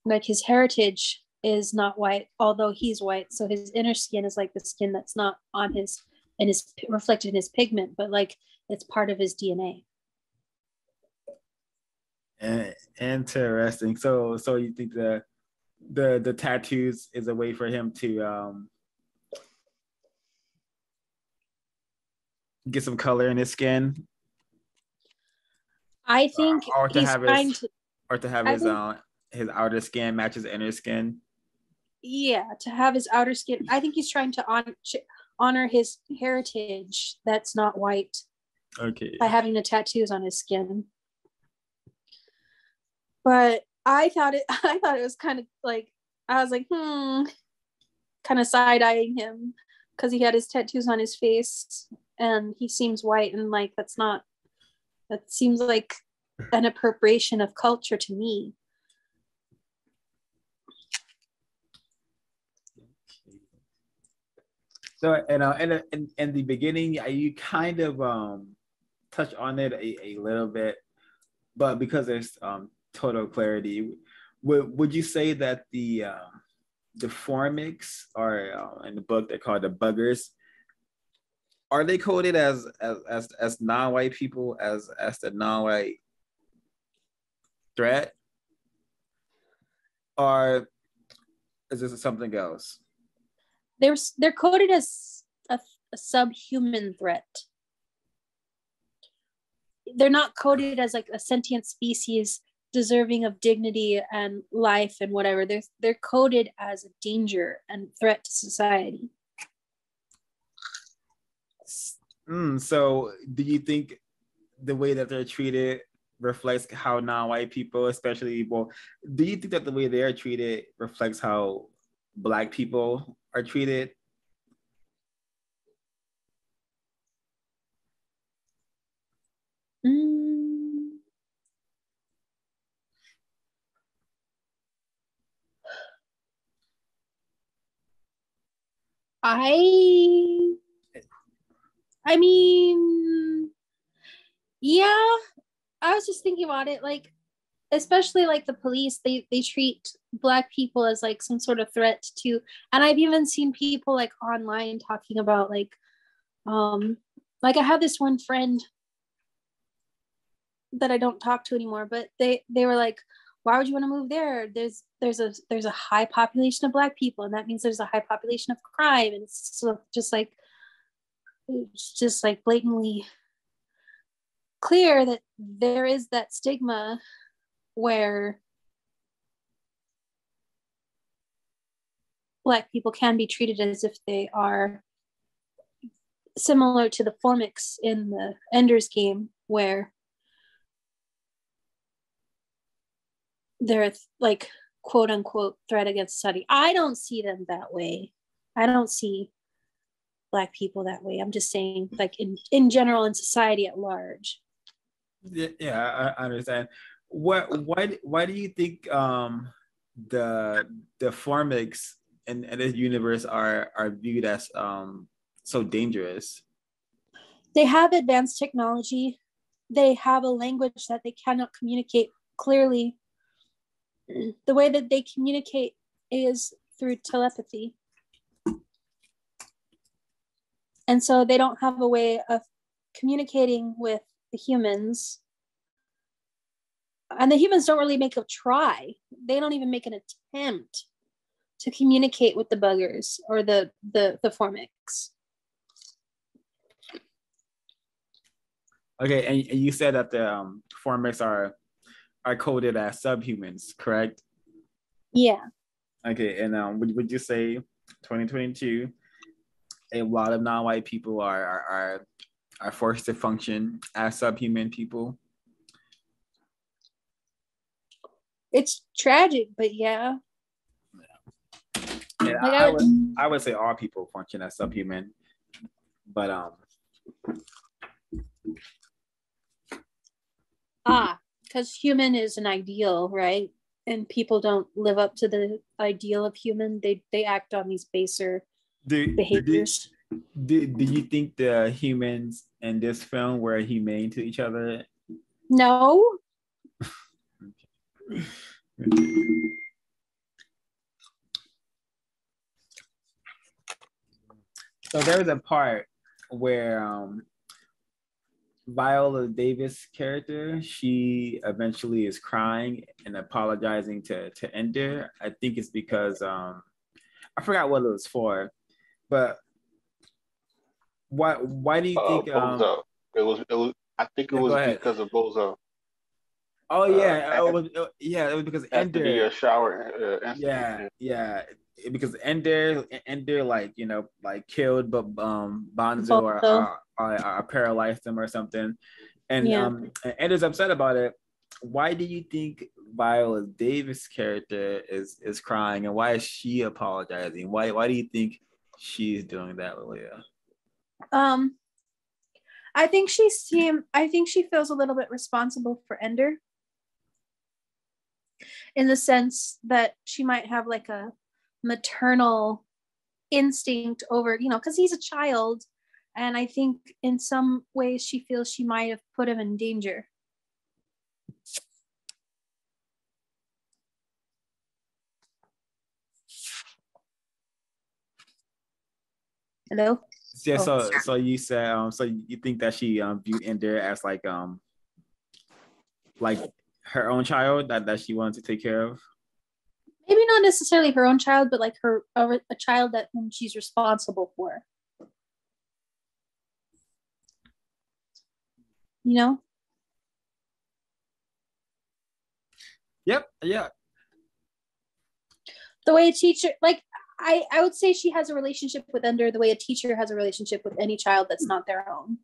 like his heritage is not white, although he's white, so his inner skin is like the skin that's not on his and is reflected in his pigment, but like it's part of his DNA. Interesting. So you think the tattoos is a way for him to get some color in his skin? I think or to have his outer skin match his inner skin. Yeah, to have his outer skin. I think he's trying to honor his heritage that's not white. Okay. By having the tattoos on his skin. But I thought it was kind of like, I was like, kind of side-eyeing him because he had his tattoos on his face and he seems white, and like that seems like an appropriation of culture to me. So, in the beginning, you kind of touch on it a little bit, but because there's total clarity, would you say that the formics are in the book they're called the buggers? Are they coded as non-white people as the non-white threat, or is this something else? They're coded as a subhuman threat. They're not coded as like a sentient species deserving of dignity and life and whatever. They're coded as a danger and threat to society. So do you think the way that they're treated reflects how non-white people, especially, do you think that the way they are treated reflects how Black people are treated? I mean, yeah, I was just thinking about it, like, especially like the police, they treat Black people as like some sort of threat to, and I've even seen people like online talking about like I have this one friend that I don't talk to anymore, but they were like, why would you want to move there? There's a high population of Black people, and that means there's a high population of crime, and it's just like blatantly clear that there is that stigma where Black people can be treated as if they are similar to the formics in the Ender's Game, where they're like quote unquote threat against society. I don't see them that way. I don't see Black people that way. I'm just saying, like in general, in society at large. Yeah, I understand. Why do you think the formics in this universe are viewed as so dangerous? They have advanced technology. They have a language that they cannot communicate clearly. The way that they communicate is through telepathy. And so they don't have a way of communicating with the humans. And the humans don't really make a try. They don't even make an attempt to communicate with the buggers or the formics. Okay, and you said that the formics are coded as subhumans, correct? Yeah. Okay, and would you say 2022, a lot of non-white people are forced to function as subhuman people? It's tragic, but yeah. Yeah, I would say all people function as subhuman, but because human is an ideal, right? And people don't live up to the ideal of human. They act on these baser behaviors. Do you think the humans in this film were humane to each other? No. So there's a part where Viola Davis' character, she eventually is crying and apologizing to Ender. I think it's because I forgot what it was for, but why do you think Bozo. It was I think it was because of Bozo. Oh yeah, it was because has to be Ender. a shower incident. Because Ender, like like killed, but Bonzo Bonzo. or paralyzed him or something, and Yeah. Ender's upset about it. Why do you think Viola Davis' character is crying, and why is she apologizing? Why do you think she's doing that, Lilia? I think she feels a little bit responsible for Ender, in the sense that she might have like a maternal instinct over, because he's a child. And I think in some ways she feels she might have put him in danger. Hello? Yeah, so you said so you think that she viewed Ender as like her own child that she wanted to take care of? Maybe not necessarily her own child, but like a child that whom she's responsible for. Yep. Yeah. The way a teacher, like, I would say she has a relationship with Ender the way a teacher has a relationship with any child that's not their own.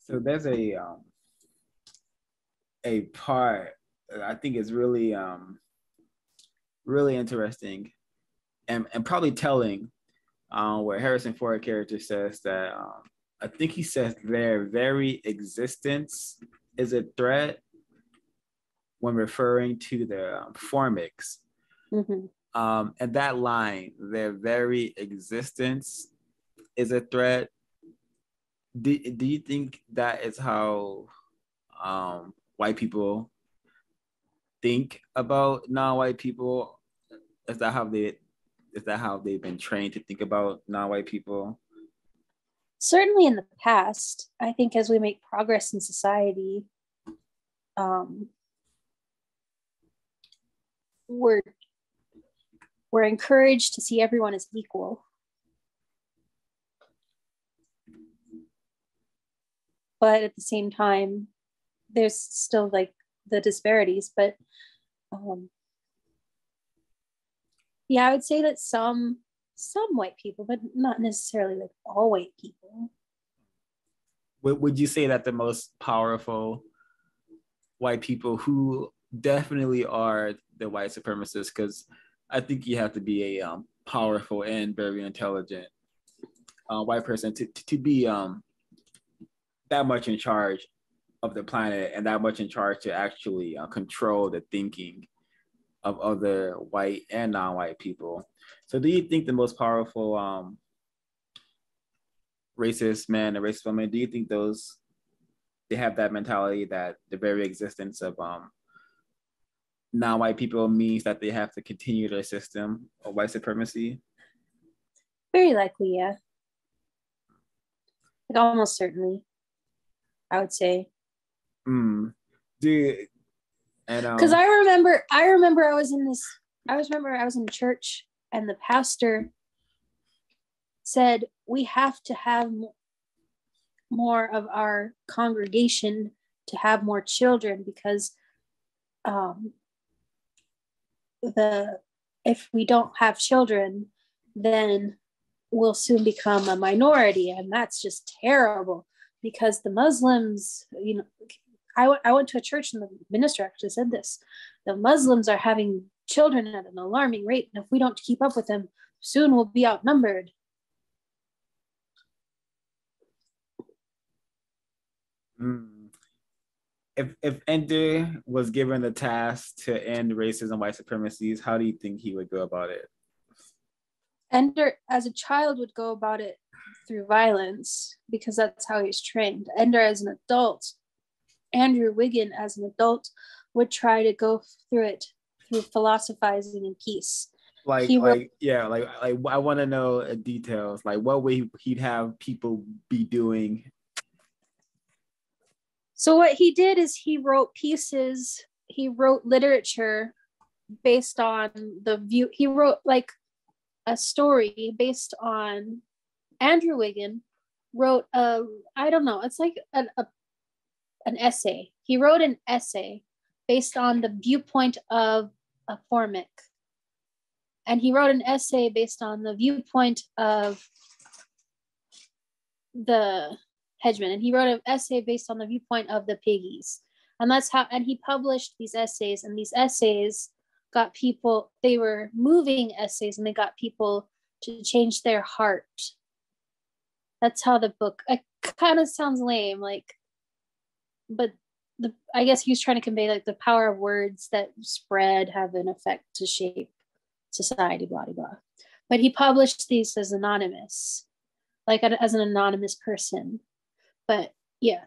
So there's a part I think is really really interesting and probably telling, where Harrison Ford character says that I think he says their very existence is a threat when referring to the Formics. Mm-hmm. And that line, their very existence is a threat. Do you think that is how white people think about non-white people? Is that how they've been trained to think about non-white people? Certainly in the past. I think as we make progress in society, we're encouraged to see everyone as equal. But at the same time, there's still like the disparities. But yeah, I would say that some white people, but not necessarily like all white people. Would you say that the most powerful white people, who definitely are the white supremacists, because I think you have to be a powerful and very intelligent white person to be that much in charge of the planet and that much in charge to actually control the thinking of other white and non-white people. So do you think the most powerful racist men and racist women, do you think they have that mentality that the very existence of non-white people means that they have to continue their system of white supremacy? Very likely, yeah. Like almost certainly, I would say. Because I remember I was in church and the pastor said we have to have more of our congregation to have more children, because if we don't have children, then we'll soon become a minority, and that's just terrible, because the Muslims, I went to a church and the minister actually said this: the Muslims are having children at an alarming rate, and if we don't keep up with them, soon we'll be outnumbered. If Ender was given the task to end racism, white supremacies, how do you think he would go about it? Ender, as a child, would go about it through violence, because that's how he's trained. Ender, as an adult, Andrew Wiggin, as an adult, would try to go through it through philosophizing and peace. I want to know details. Like, what way he'd have people be doing? So what he did is he wrote pieces. He wrote literature based on the view. He wrote like a story based on Andrew Wiggin wrote I don't know, it's like an essay. He wrote an essay based on the viewpoint of a Formic. And he wrote an essay based on the viewpoint of the Hedgeman. And he wrote an essay based on the viewpoint of the Piggies. And that's how, and he published these essays, and these essays got people, they were moving essays, and they got people to change their heart. That's how the book, it kind of sounds lame, like, but I guess he was trying to convey like the power of words that spread, have an effect to shape society, blah, blah, blah. But he published these as anonymous, like as an anonymous person. But yeah,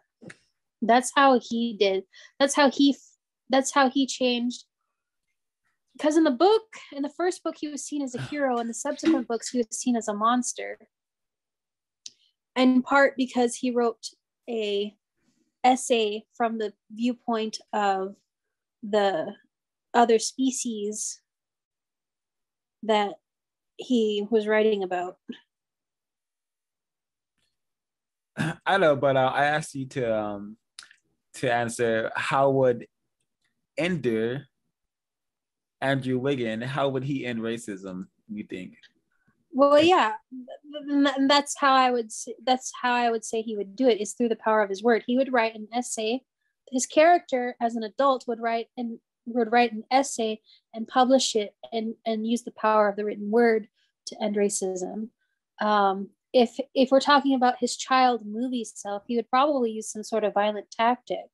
that's how he did. That's how he changed. Because in the first book, he was seen as a hero. In the subsequent books, he was seen as a monster. In part because he wrote a essay from the viewpoint of the other species that he was writing about. I know, but I asked you to answer, how would Andrew Wiggin, how would he end racism, you think? Well, yeah, that's how I would say he would do it, is through the power of his word. He would write an essay. His character as an adult would write an essay and publish it and use the power of the written word to end racism. If we're talking about his child movie self, he would probably use some sort of violent tactic,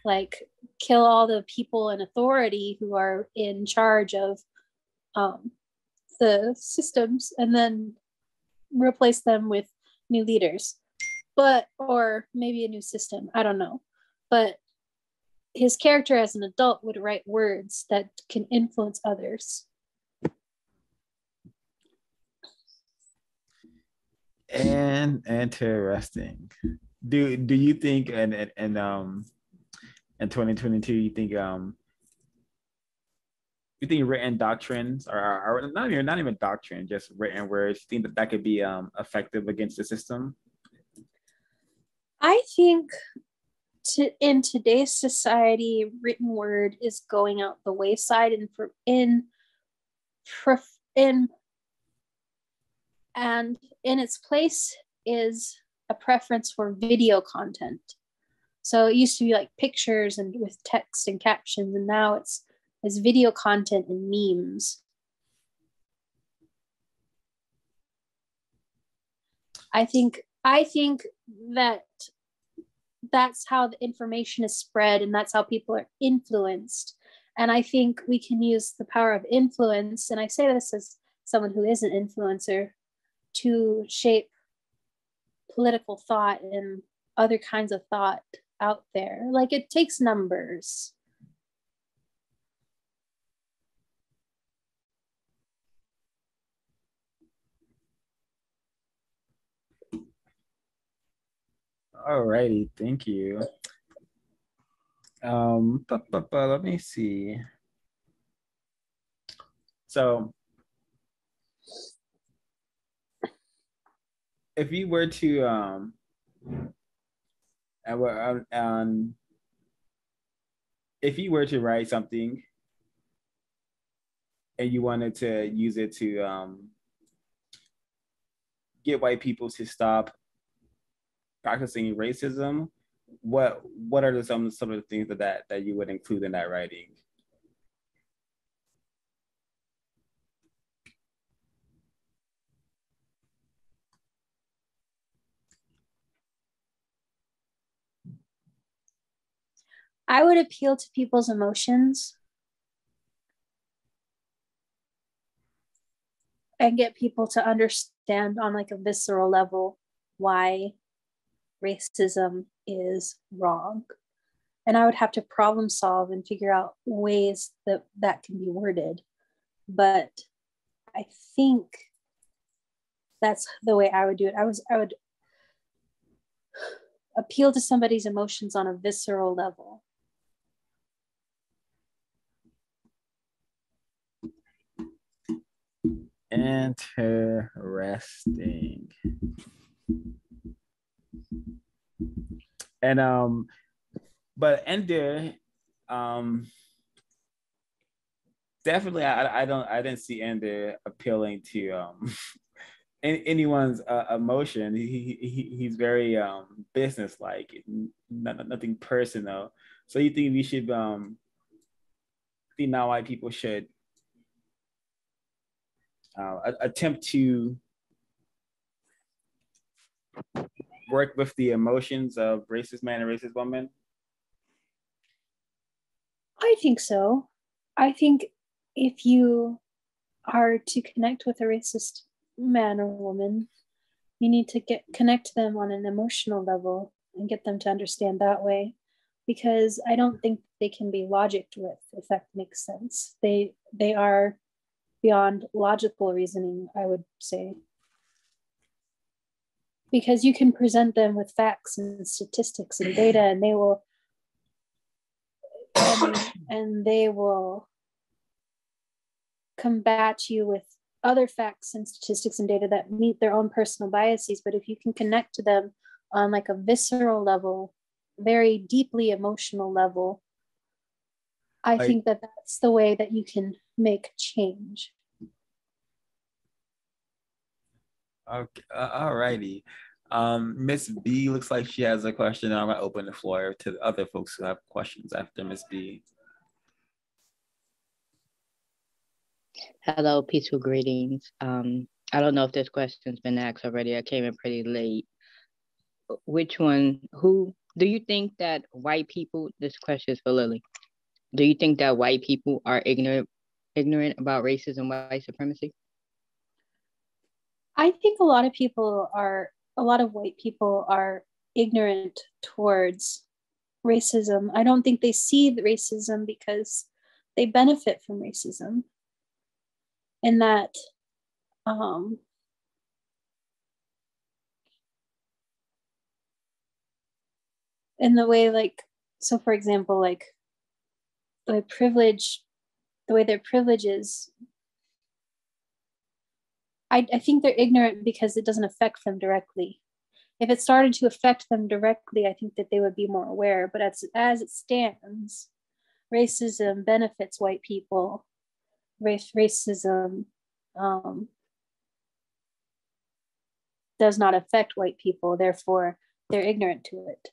like kill all the people in authority who are in charge of the systems, and then replace them with new leaders, or maybe a new system, I don't know. But his character as an adult would write words that can influence others. And interesting. Do you think in 2022 you think written doctrines are not even doctrine, just written words, you think that could be effective against the system? I think in today's society, written word is going out the wayside, and in its place is a preference for video content. So it used to be like pictures and with text and captions, and now it's video content and memes. I think that that's how the information is spread, and that's how people are influenced. And I think we can use the power of influence, and I say this as someone who is an influencer, to shape political thought and other kinds of thought out there. Like, it takes numbers. Alrighty, thank you. Let me see. So if you were to if you were to write something and you wanted to use it to get white people to stop practicing racism, what are some of the things that you would include in that writing? I would appeal to people's emotions and get people to understand on like a visceral level why racism is wrong. And I would have to problem solve and figure out ways that can be worded. But I think that's the way I would do it. I would appeal to somebody's emotions on a visceral level. Interesting. And but Ender, definitely I didn't see Ender appealing to anyone's emotion. He's very business-like, nothing personal. So you think we should think non-white people should attempt to work with the emotions of racist man and racist woman? I think so. I think if you are to connect with a racist man or woman, you need to connect them on an emotional level and get them to understand that way, because I don't think they can be logicked with, if that makes sense. They are beyond logical reasoning, I would say, because you can present them with facts and statistics and data, and they will combat you with other facts and statistics and data that meet their own personal biases. But if you can connect to them on like a visceral level, very deeply emotional level, I think that that's the way that you can make change. Okay, all righty. Miss B looks like she has a question. I'm gonna open the floor to the other folks who have questions after Miss B. Hello, peaceful greetings. I don't know if this question's been asked already. I came in pretty late. Who do you think that white people, this question is for Lily. Do you think that white people are ignorant about racism, white supremacy? I think a lot of white people are ignorant towards racism. I don't think they see the racism because they benefit from racism. In that, in the way, like, so for example, like the way their privilege is, I think they're ignorant because it doesn't affect them directly. If it started to affect them directly, I think that they would be more aware. But as it stands, racism benefits white people. Racism does not affect white people. Therefore, they're ignorant to it.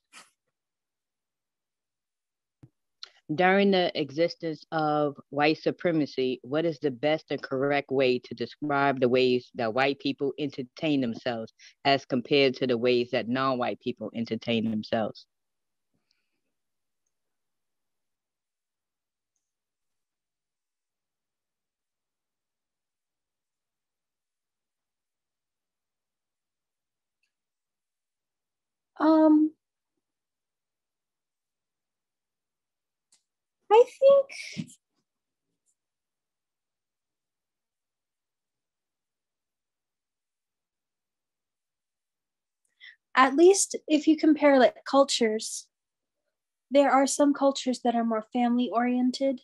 During the existence of white supremacy, what is the best and correct way to describe the ways that white people entertain themselves as compared to the ways that non-white people entertain themselves? I think at least if you compare like cultures, there are some cultures that are more family oriented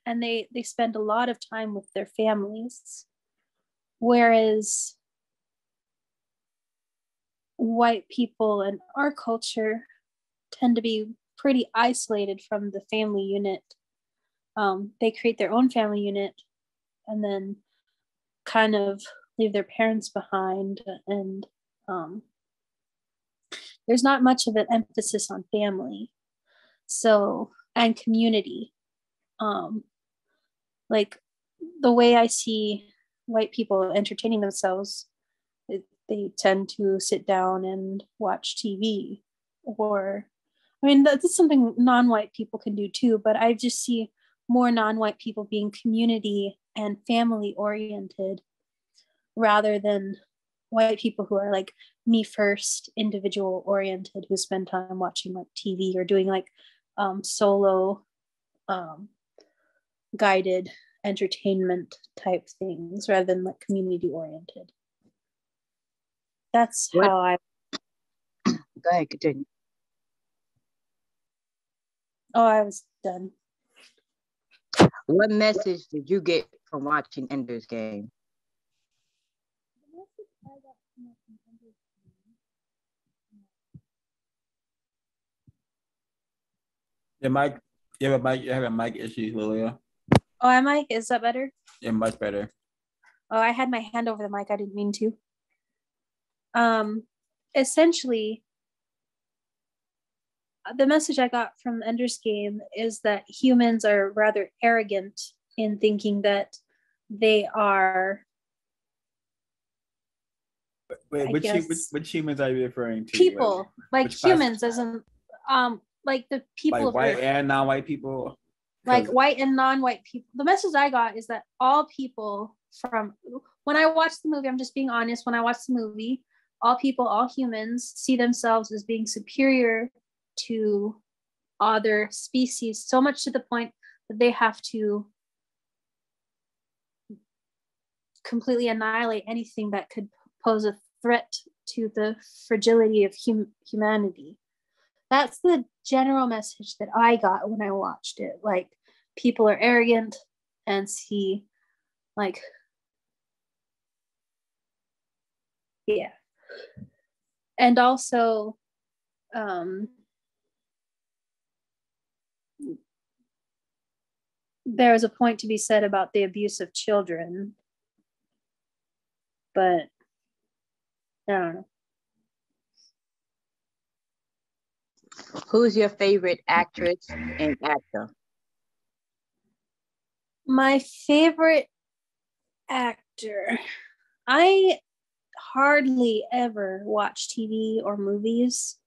and they spend a lot of time with their families, whereas white people in our culture tend to be pretty isolated from the family unit. They create their own family unit and then kind of leave their parents behind, and there's not much of an emphasis on family, so, and community. Like the way I see white people entertaining themselves, they tend to sit down and watch TV, or I mean, that's something non-white people can do too, but I just see more non-white people being community and family oriented rather than white people who are like me first, individual oriented, who spend time watching like TV or doing like solo guided entertainment type things rather than like community oriented. That's how I. Go ahead, continue. Oh, I was done. What message did you get from watching Ender's Game? The mic, you have a mic issue, Lilia. Oh, am I? Is that better? Yeah, much better. Oh, I had my hand over the mic. I didn't mean to. Essentially, the message I got from Ender's Game is that humans are rather arrogant in thinking that they are. Wait, which humans are you referring to? People, like humans, as in, like the people like of white Earth. And non-white people. Like white and non-white people. The message I got is that all people from, when I watched the movie, I'm just being honest, when I watched the movie, all people, all humans see themselves as being superior to other species, so much to the point that they have to completely annihilate anything that could pose a threat to the fragility of humanity. That's the general message that I got when I watched it. Like, people are arrogant and see, like, yeah. And also, there is a point to be said about the abuse of children, but I don't know. Who's your favorite actress and actor? My favorite actor. I hardly ever watch TV or movies.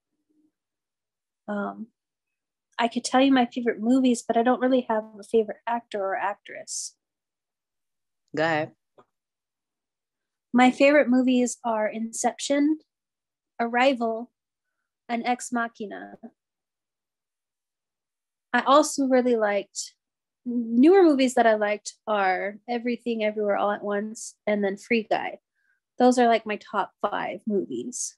I could tell you my favorite movies, but I don't really have a favorite actor or actress. Go ahead. My favorite movies are Inception, Arrival, and Ex Machina. I also really liked, newer movies that I liked are Everything Everywhere All at Once and then Free Guy. Those are like my top 5 movies.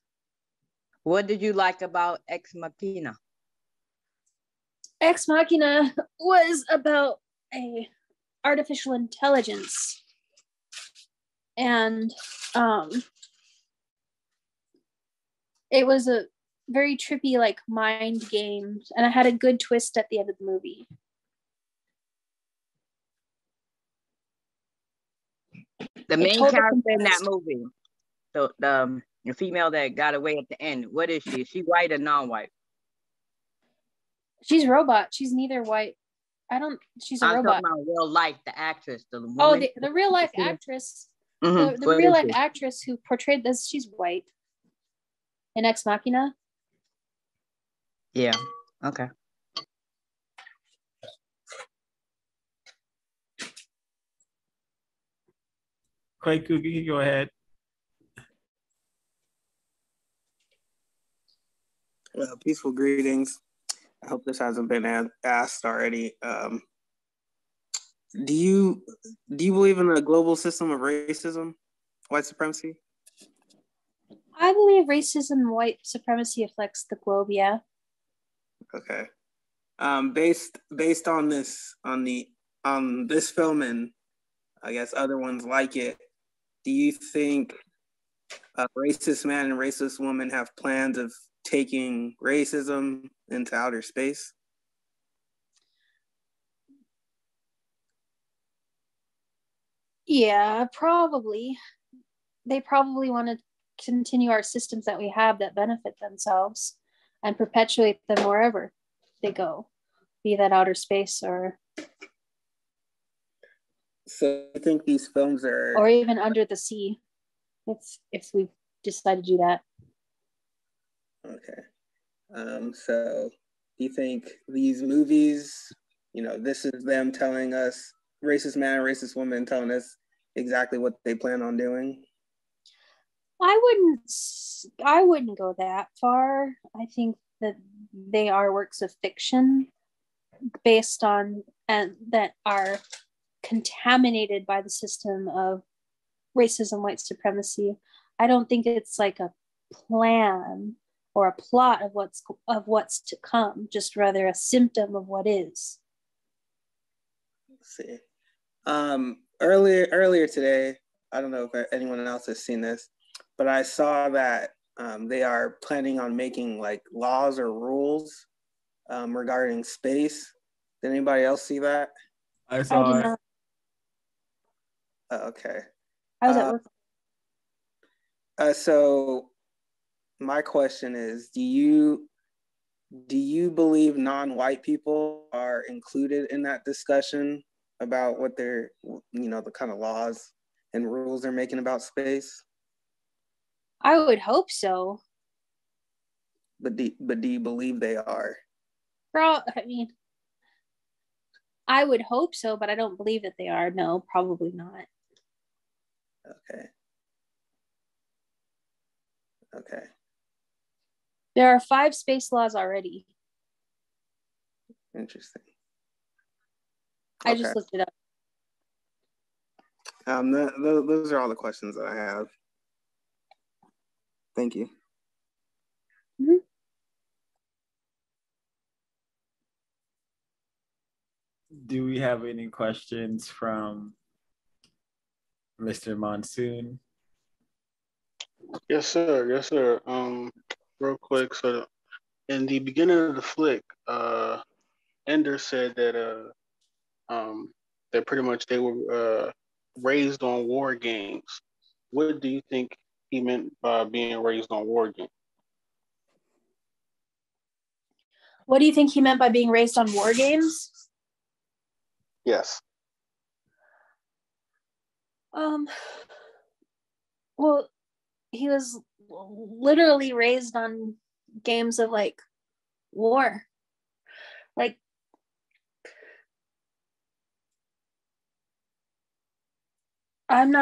What did you like about Ex Machina? Ex Machina was about a artificial intelligence, and it was a very trippy, like, mind game, and it had a good twist at the end of the movie. The main character in that movie, the female that got away at the end, what is she? Is she white or non-white? She's robot. She's neither white. She's a robot. I'm talking about real life, the actress, the woman. Oh, the real life actress. Mm-hmm. The real life actress who portrayed this, she's white. In Ex Machina. Yeah. Okay. Craig, you can go ahead. Peaceful greetings. I hope this hasn't been asked already. Do you believe in a global system of racism, white supremacy? I believe racism and white supremacy affects the globe. Yeah. Okay. Based on this film and I guess other ones like it, do you think a racist man and racist woman have plans of taking racism into outer space? Yeah, probably. They probably want to continue our systems that we have that benefit themselves and perpetuate them wherever they go, be that outer space or. So I think these films are, or even under the sea, if we decide to do that. Okay. So do you think these movies, this is them telling us, racist man and racist woman telling us exactly what they plan on doing? I wouldn't go that far. I think that they are works of fiction based on, and that are contaminated by the system of racism, white supremacy. I don't think it's like a plan or a plot of what's to come, just rather a symptom of what is. Let's see. Earlier today, I don't know if anyone else has seen this, but I saw that they are planning on making like laws or rules regarding space. Did anybody else see that? I I saw did it. not. Okay. I was at work. So my question is, do you believe non-white people are included in that discussion about what they're, the kind of laws and rules they're making about space? I would hope so. But do you believe they are? I mean, I would hope so, but I don't believe that they are. No, probably not. Okay. There are 5 space laws already. Interesting. I just looked it up. Those are all the questions that I have. Thank you. Mm-hmm. Do we have any questions from Mr. Monsoon? Yes, sir. Yes, sir. Real quick. So, in the beginning of the flick, Ender said that that pretty much they were raised on war games. What do you think he meant by being raised on war games? What do you think he meant by being raised on war games? Yes. Well, he was literally raised on games of like war. Like, I'm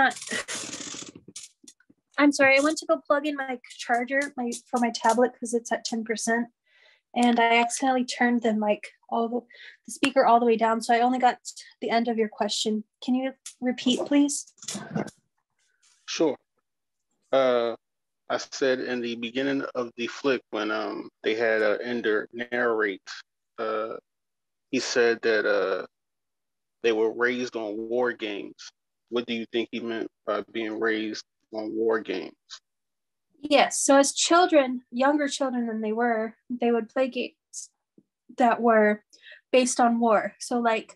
sorry, I went to go plug in my charger for my tablet because it's at 10%. And I accidentally turned the speaker all the way down. So I only got the end of your question. Can you repeat, please? Sure. I said in the beginning of the flick when they had Ender narrate, he said that they were raised on war games. What do you think he meant by being raised on war games? Yes. So as children, younger children than they would play games that were based on war. So like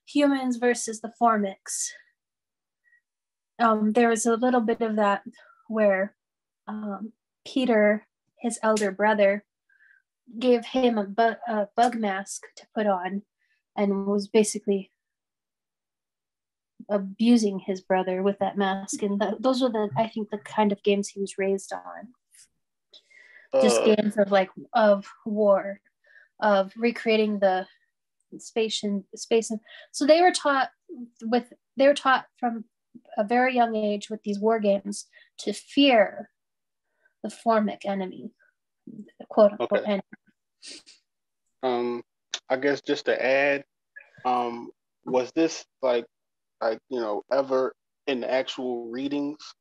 humans versus the Formics. There was a little bit of that where Peter, his elder brother, gave him a bug mask to put on and was basically abusing his brother with that mask. And those were I think the kind of games he was raised on. Just games of war, of recreating the space. So they were taught from a very young age with these war games to fear the Formic enemy, quote unquote enemy. I guess just to add, was this like ever in the actual readings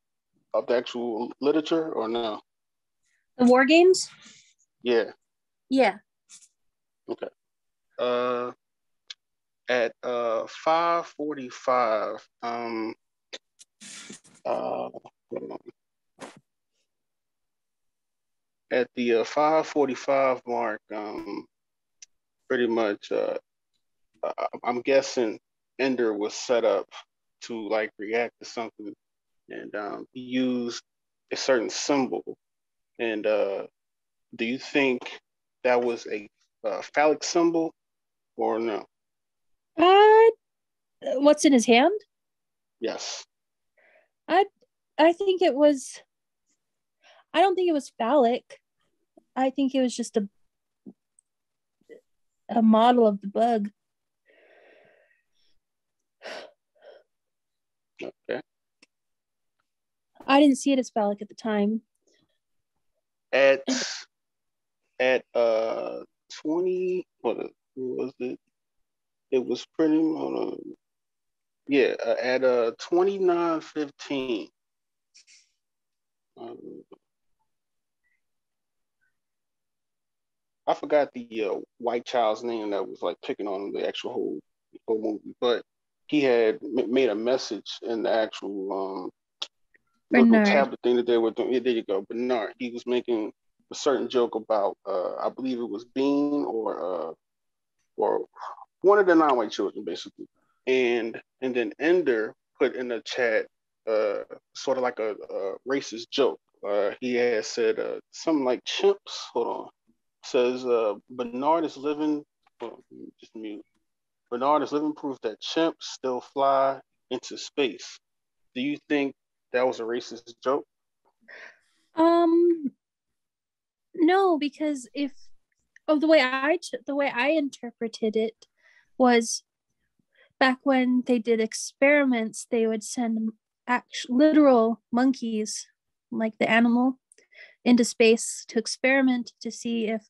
of the actual literature or no? The war games? Yeah. Yeah. Okay. At 5:45, at the 5:45 mark, pretty much, I'm guessing Ender was set up to like react to something, and he used a certain symbol. And do you think that was a phallic symbol or no? What's in his hand? Yes. I think it was. I don't think it was phallic. I think it was just a model of the bug. Okay. I didn't see it as phallic at the time. At 20, what was it? It was pretty yeah, at 29:15. I forgot the white child's name that was like picking on the actual whole movie, but he had made a message in the actual little tablet thing that they were doing. Yeah, there you go, Bernard. He was making a certain joke about I believe it was Bean or one of the non-white children, basically. And then Ender put in the chat sort of like a racist joke. He had said something like chimps. Hold on. Says Bernard is living. Just mute. Bernard is living proof that chimps still fly into space. Do you think that was a racist joke? No, because the way I interpreted it was back when they did experiments, they would send literal monkeys, like the animal, into space to experiment to see if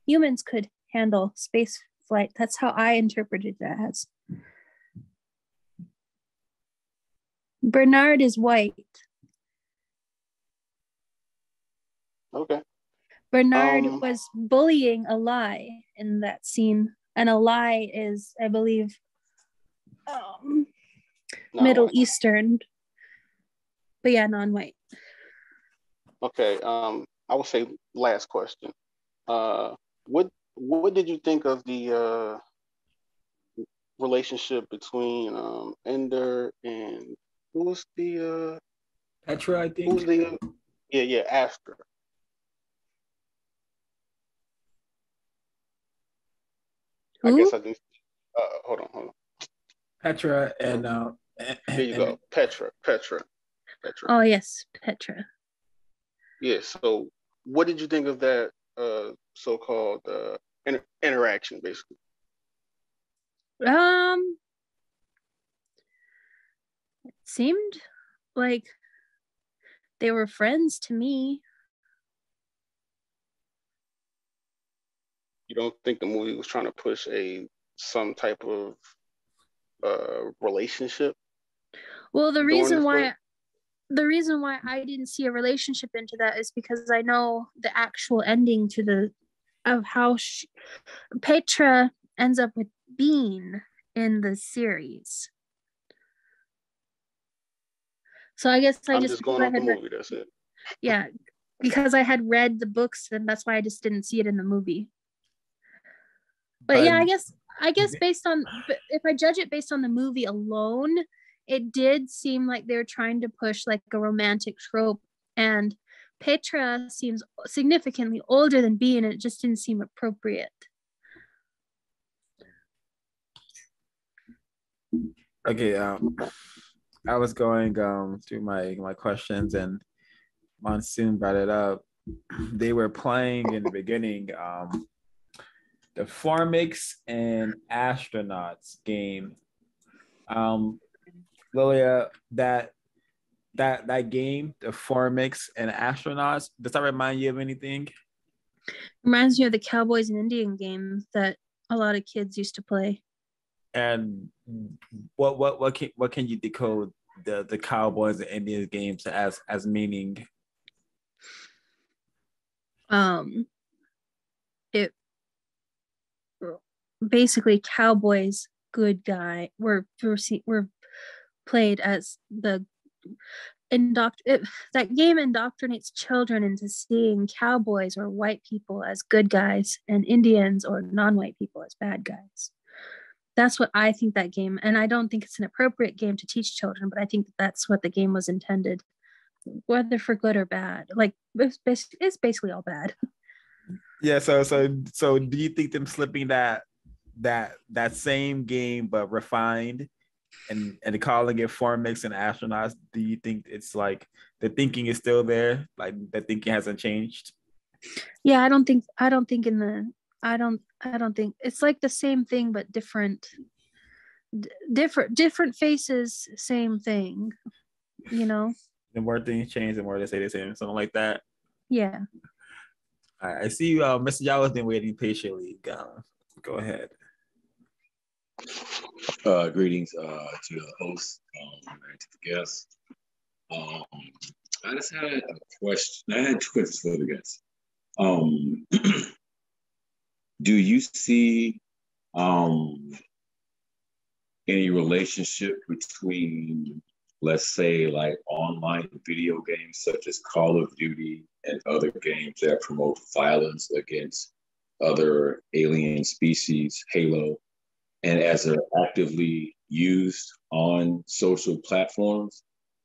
humans could handle space flight. That's how I interpreted that as. Bernard is white. Okay. Bernard was bullying a lie in that scene, and a lie is, I believe, Middle Eastern, but yeah, non-white. Okay. I would say last question. What did you think of the relationship between Ender and who was the Petra, I think. Who's the Astra? Who? I guess I didn't. Hold on. Petra and there you go. Petra. Oh yes, Petra. Yeah. So, what did you think of that so-called interaction, basically? It seemed like they were friends to me. You don't think the movie was trying to push some type of relationship? Well, the reason why I didn't see a relationship into that is because I know the actual ending of how Petra ends up with Bean in the series. So I guess I'm just going off the movie. That's it. Yeah, because I had read the books, and that's why I just didn't see it in the movie. But yeah, I guess if I judge it based on the movie alone, it did seem like they were trying to push like a romantic trope, and Petra seems significantly older than Bean, and it just didn't seem appropriate. Okay, I was going through my questions, and Monsoon brought it up. They were playing in the beginning the Formix and Astronauts game. Lilia, that game, the Formix and Astronauts, does that remind you of anything? Reminds me of the Cowboys and Indian game that a lot of kids used to play. And what can you decode the Cowboys and Indians games as meaning? It basically Cowboys good guy were played as that game indoctrinates children into seeing cowboys or white people as good guys and Indians or non-white people as bad guys. That's what I think that game, and I don't think it's an appropriate game to teach children, but I think that's what the game was intended, whether for good or bad. Like it's basically all bad. Yeah. So do you think them slipping that same game but refined and calling it Formix and Astronauts? Do you think it's like the thinking is still there? Like the thinking hasn't changed? Yeah, I don't think it's like the same thing but different faces, same thing, you know. The more things change, the more they say the same, something like that. Yeah. All right, I see you, Mr. Yao has been waiting patiently. Go ahead. Greetings to the host and to the guests. I just had a question. I had two questions for the guests. Do you see any relationship between, let's say, like online video games such as Call of Duty and other games that promote violence against other alien species, Halo, and as they're actively used on social platforms,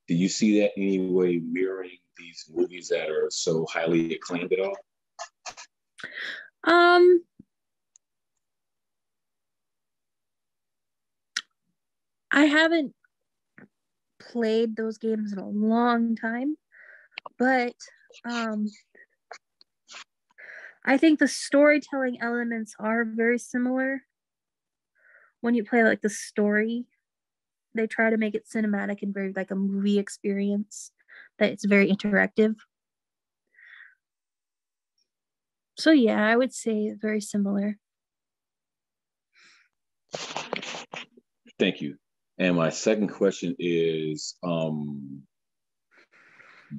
do you see that any way mirroring these movies that are so highly acclaimed at all? I haven't played those games in a long time, but I think the storytelling elements are very similar. When you play like the story, they try to make it cinematic and very like a movie experience, that it's very interactive. So yeah, I would say very similar. Thank you. And my second question is, do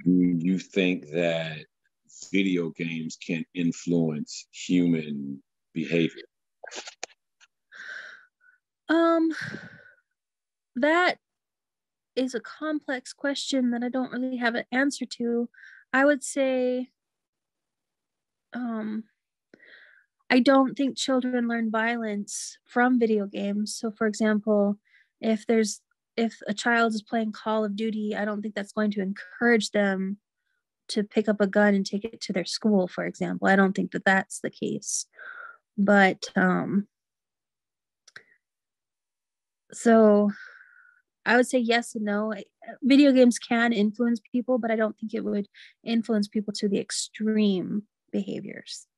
you think that video games can influence human behavior? That is a complex question that I don't really have an answer to. I would say, I don't think children learn violence from video games. So for example, if a child is playing Call of Duty, I don't think that's going to encourage them to pick up a gun and take it to their school, for example. I don't think that that's the case. But so I would say yes and no. Video games can influence people, but I don't think it would influence people to the extreme behaviors.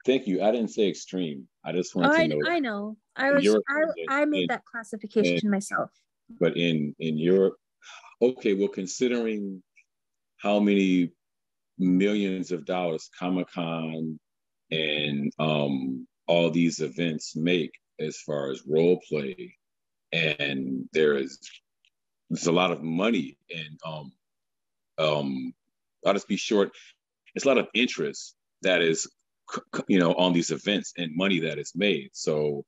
Thank you. I didn't say extreme. I just wanted to know. I know. I made that classification myself. But in Europe, okay, well, considering how many millions of dollars Comic-Con and all these events make as far as role play, and there's a lot of money, and I'll just be short. There's a lot of interest that is, on these events and money that is made. So,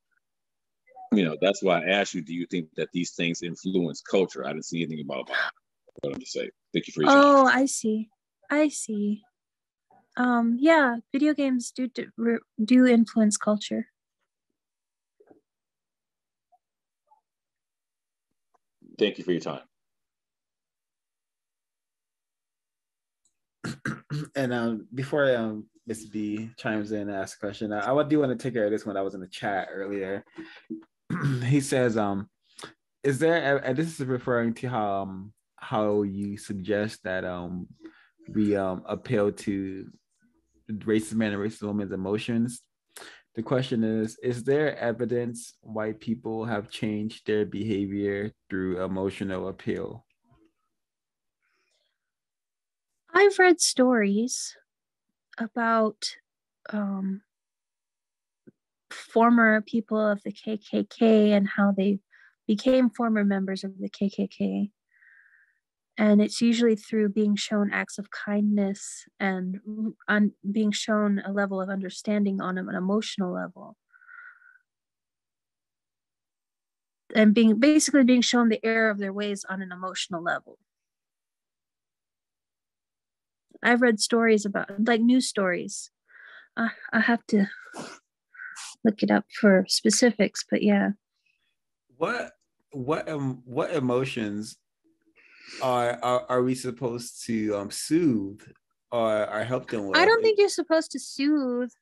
that's why I asked you, do you think that these things influence culture? I didn't see anything about what I'm just saying. Thank you for your time. Oh, I see. Yeah, video games do influence culture. Thank you for your time. And before Miss B chimes in and asks a question, I do want to take care of this one that was in the chat earlier. He says, is there, and this is referring to how you suggest that we appeal to racist men and racist women's emotions. The question is there evidence white people have changed their behavior through emotional appeal? I've read stories about former people of the KKK and how they became former members of the KKK. And it's usually through being shown acts of kindness and being shown a level of understanding on an emotional level. And basically being shown the error of their ways on an emotional level. I've read stories about, like, news stories. I have to look it up for specifics, but yeah. What emotions are we supposed to soothe or help them with? I don't think you're supposed to soothe.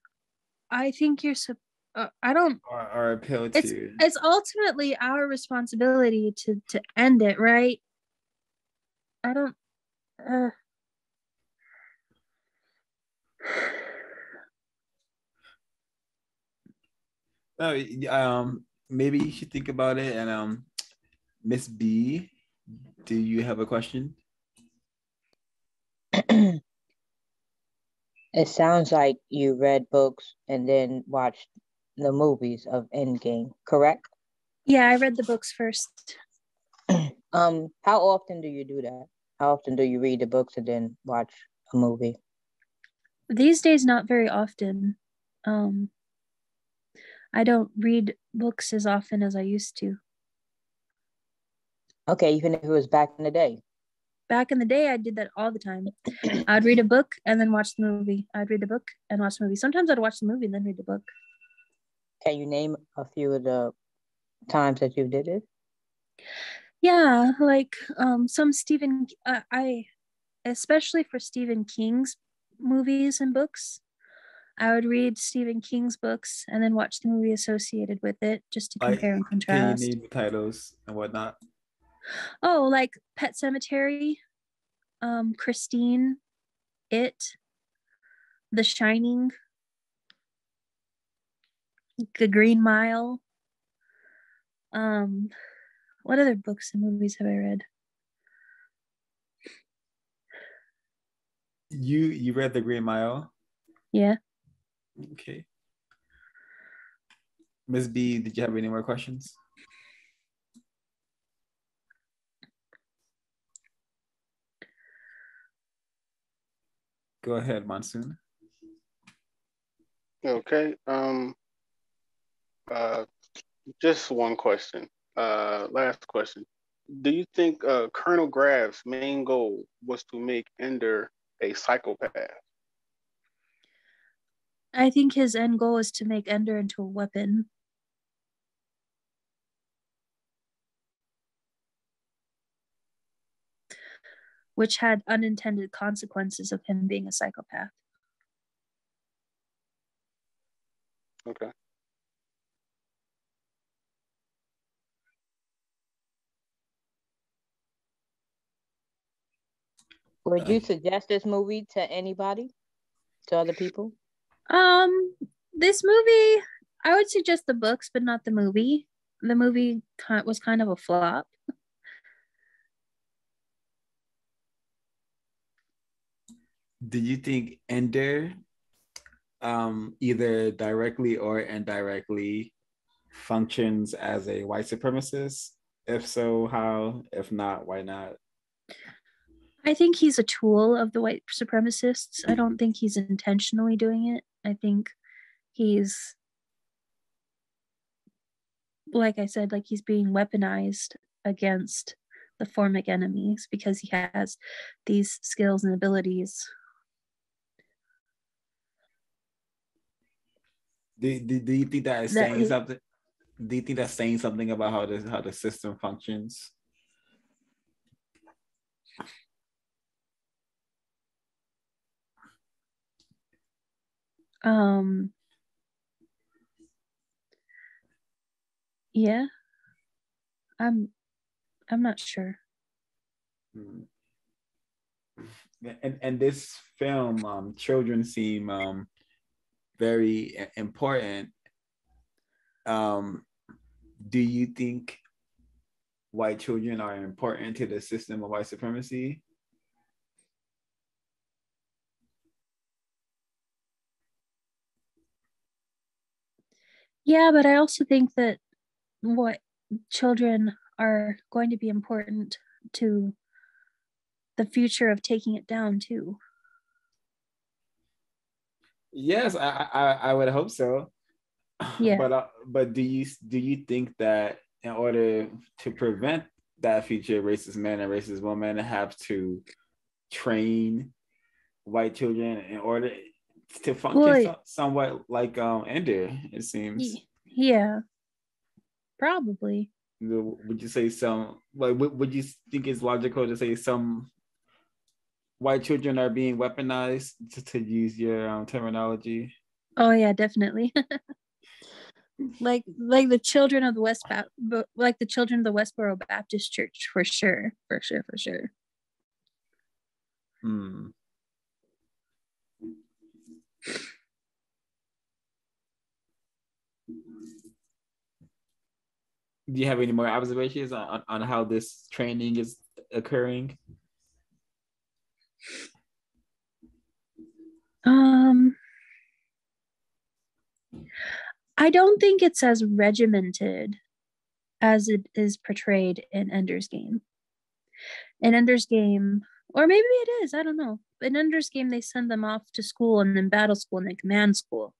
I think you're I don't. Or appeal to. It's ultimately our responsibility to end it, right? I don't. Maybe you should think about it. And Miss B, do you have a question? It sounds like you read books and then watched the movies of Endgame, correct? Yeah, I read the books first. How often do you do that? How often do you read the books and then watch a movie? These days, not very often. I don't read books as often as I used to. Okay, even if it was back in the day. Back in the day, I did that all the time. I'd read a book and then watch the movie. I'd read a book and watch the movie. Sometimes I'd watch the movie and then read the book. Can you name a few of the times that you did it? Yeah, like some Stephen, I especially for Stephen King's movies and books, I would read Stephen King's books and then watch the movie associated with it just to compare and Can you contrast. name the titles and whatnot? Oh, like Pet Sematary, Christine, It, The Shining, The Green Mile. What other books and movies have I read? You read The Green Mile? Yeah. Okay. Ms. B, did you have any more questions? Go ahead, Monsoon. Okay. Just one question. Last question. Do you think Colonel Graff's main goal was to make Ender a psychopath? I think his end goal is to make Ender into a weapon. Which had unintended consequences of him being a psychopath. Okay. Would you suggest this movie to anybody? To other people? This movie, I would suggest the books, but not the movie. The movie was kind of a flop. Do you think Ender, either directly or indirectly, functions as a white supremacist? If so, how? If not, why not? I think he's a tool of the white supremacists. I don't think he's intentionally doing it. I think he's, like I said, like he's being weaponized against the formic enemies because he has these skills and abilities. Do you think that is saying something? Do you think that's saying something about how the system functions? Yeah. I'm not sure. And this film, children seem very important. Do you think white children are important to the system of white supremacy? Yeah, but I also think that what children are going to be important to the future of taking it down too. Yes, I would hope so. Yeah. But do you think that in order to prevent that future, racist men and racist women have to train white children in order to function somewhat like Ender, it seems? Yeah, probably. Would you say some, like, would you think it's logical to say some white children are being weaponized, to use your terminology? Oh yeah, definitely. like the children of the like the children of the Westboro Baptist Church, for sure. Do you have any more observations on how this training is occurring? I don't think it's as regimented as it is portrayed in Ender's Game. In Ender's Game, or maybe it is, I don't know. In Ender's Game, they send them off to school and then battle school and then command school.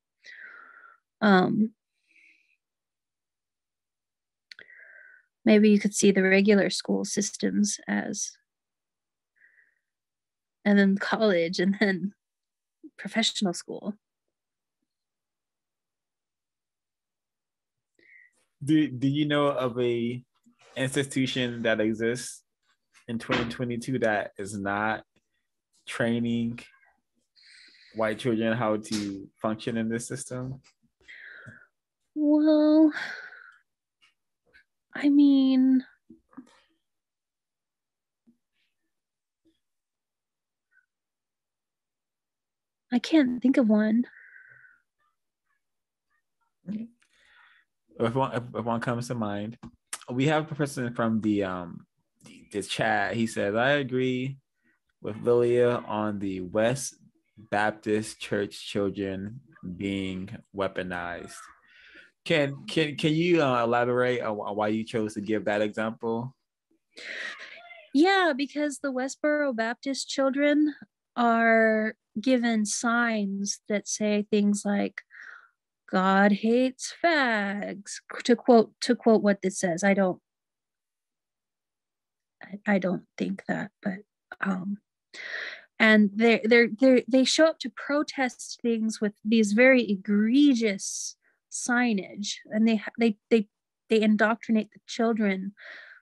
Maybe you could see the regular school systems as, and then college, and then professional school. Do you know of a institution that exists in 2022 that is not training white children how to function in this system? Well, I mean, I can't think of one. If one comes to mind, we have a person from the chat. He says, I agree with Lilia on the West Baptist Church children being weaponized. Can you elaborate on why you chose to give that example? Yeah, because the Westboro Baptist children are given signs that say things like "God hates fags," to quote what this says. I don't think that, but and they show up to protest things with these very egregious signage, and they indoctrinate the children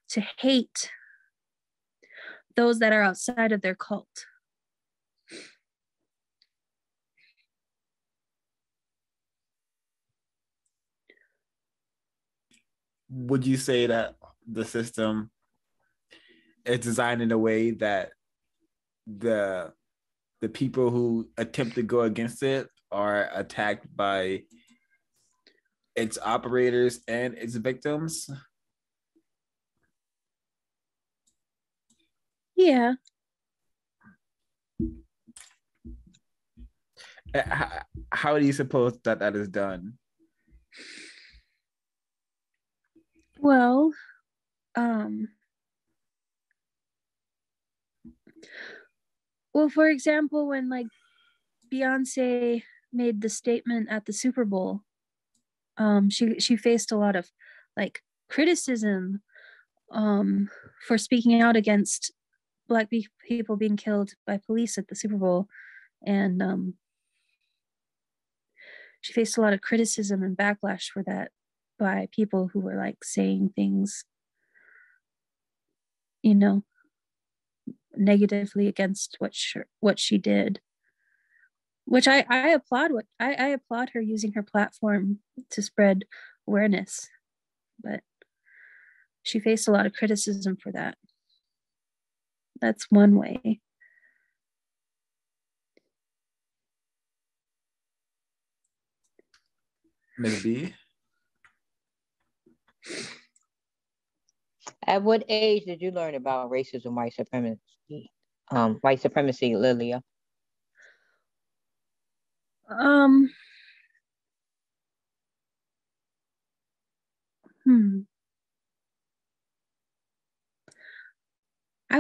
to hate those that are outside of their cult. Would you say that the system is designed in a way that the people who attempt to go against it are attacked by its operators and its victims? Yeah. How do you suppose that is done? Well, for example, when like Beyonce made the statement at the Super Bowl, she faced a lot of like criticism for speaking out against Black people being killed by police at the Super Bowl, and she faced a lot of criticism and backlash for that by people who were like saying things, you know, negatively against what she did, which I applaud. I applaud her using her platform to spread awareness, but she faced a lot of criticism for that. That's one way. Ms. B? At what age did you learn about racism, white supremacy, Lilia? I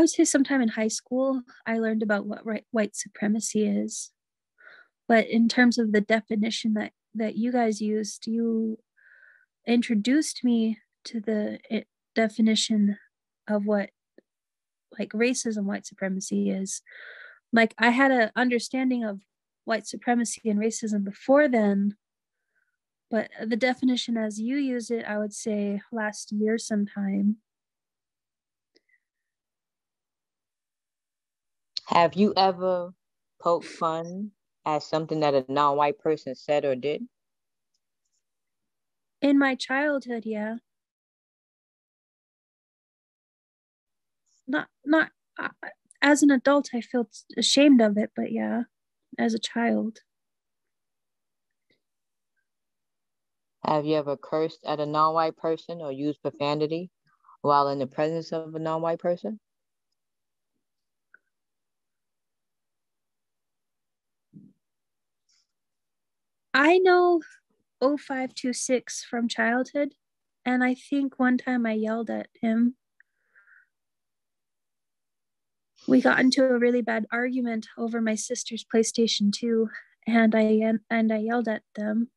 would say sometime in high school, I learned about what white supremacy is. But in terms of the definition that you guys used, you introduced me to the definition of what like racism, white supremacy is. Like I had an understanding of white supremacy and racism before then, but the definition as you use it, I would say last year sometime. Have you ever poked fun at something that a non-white person said or did? In my childhood, yeah. Not as an adult, I feel ashamed of it, but yeah, as a child. Have you ever cursed at a non-white person or used profanity while in the presence of a non-white person? I know 0526 from childhood, and I think one time I yelled at him. We got into a really bad argument over my sister's PlayStation 2, and I yelled at them.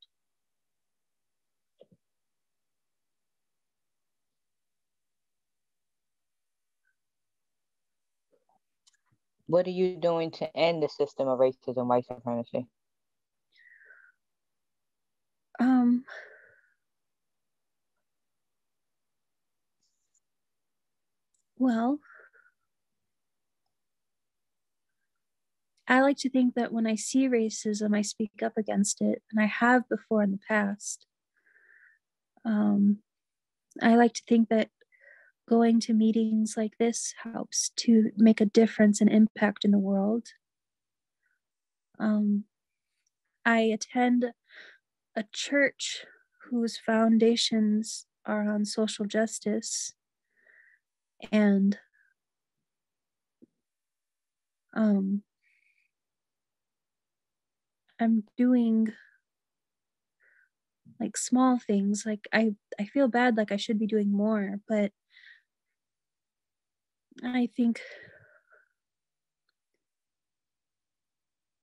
What are you doing to end the system of racism, white supremacy? Well, I like to think that when I see racism, I speak up against it, and I have before in the past. I like to think that going to meetings like this helps to make a difference and impact in the world. I attend a church whose foundations are on social justice, and I'm doing like small things. Like I feel bad, like I should be doing more, but I think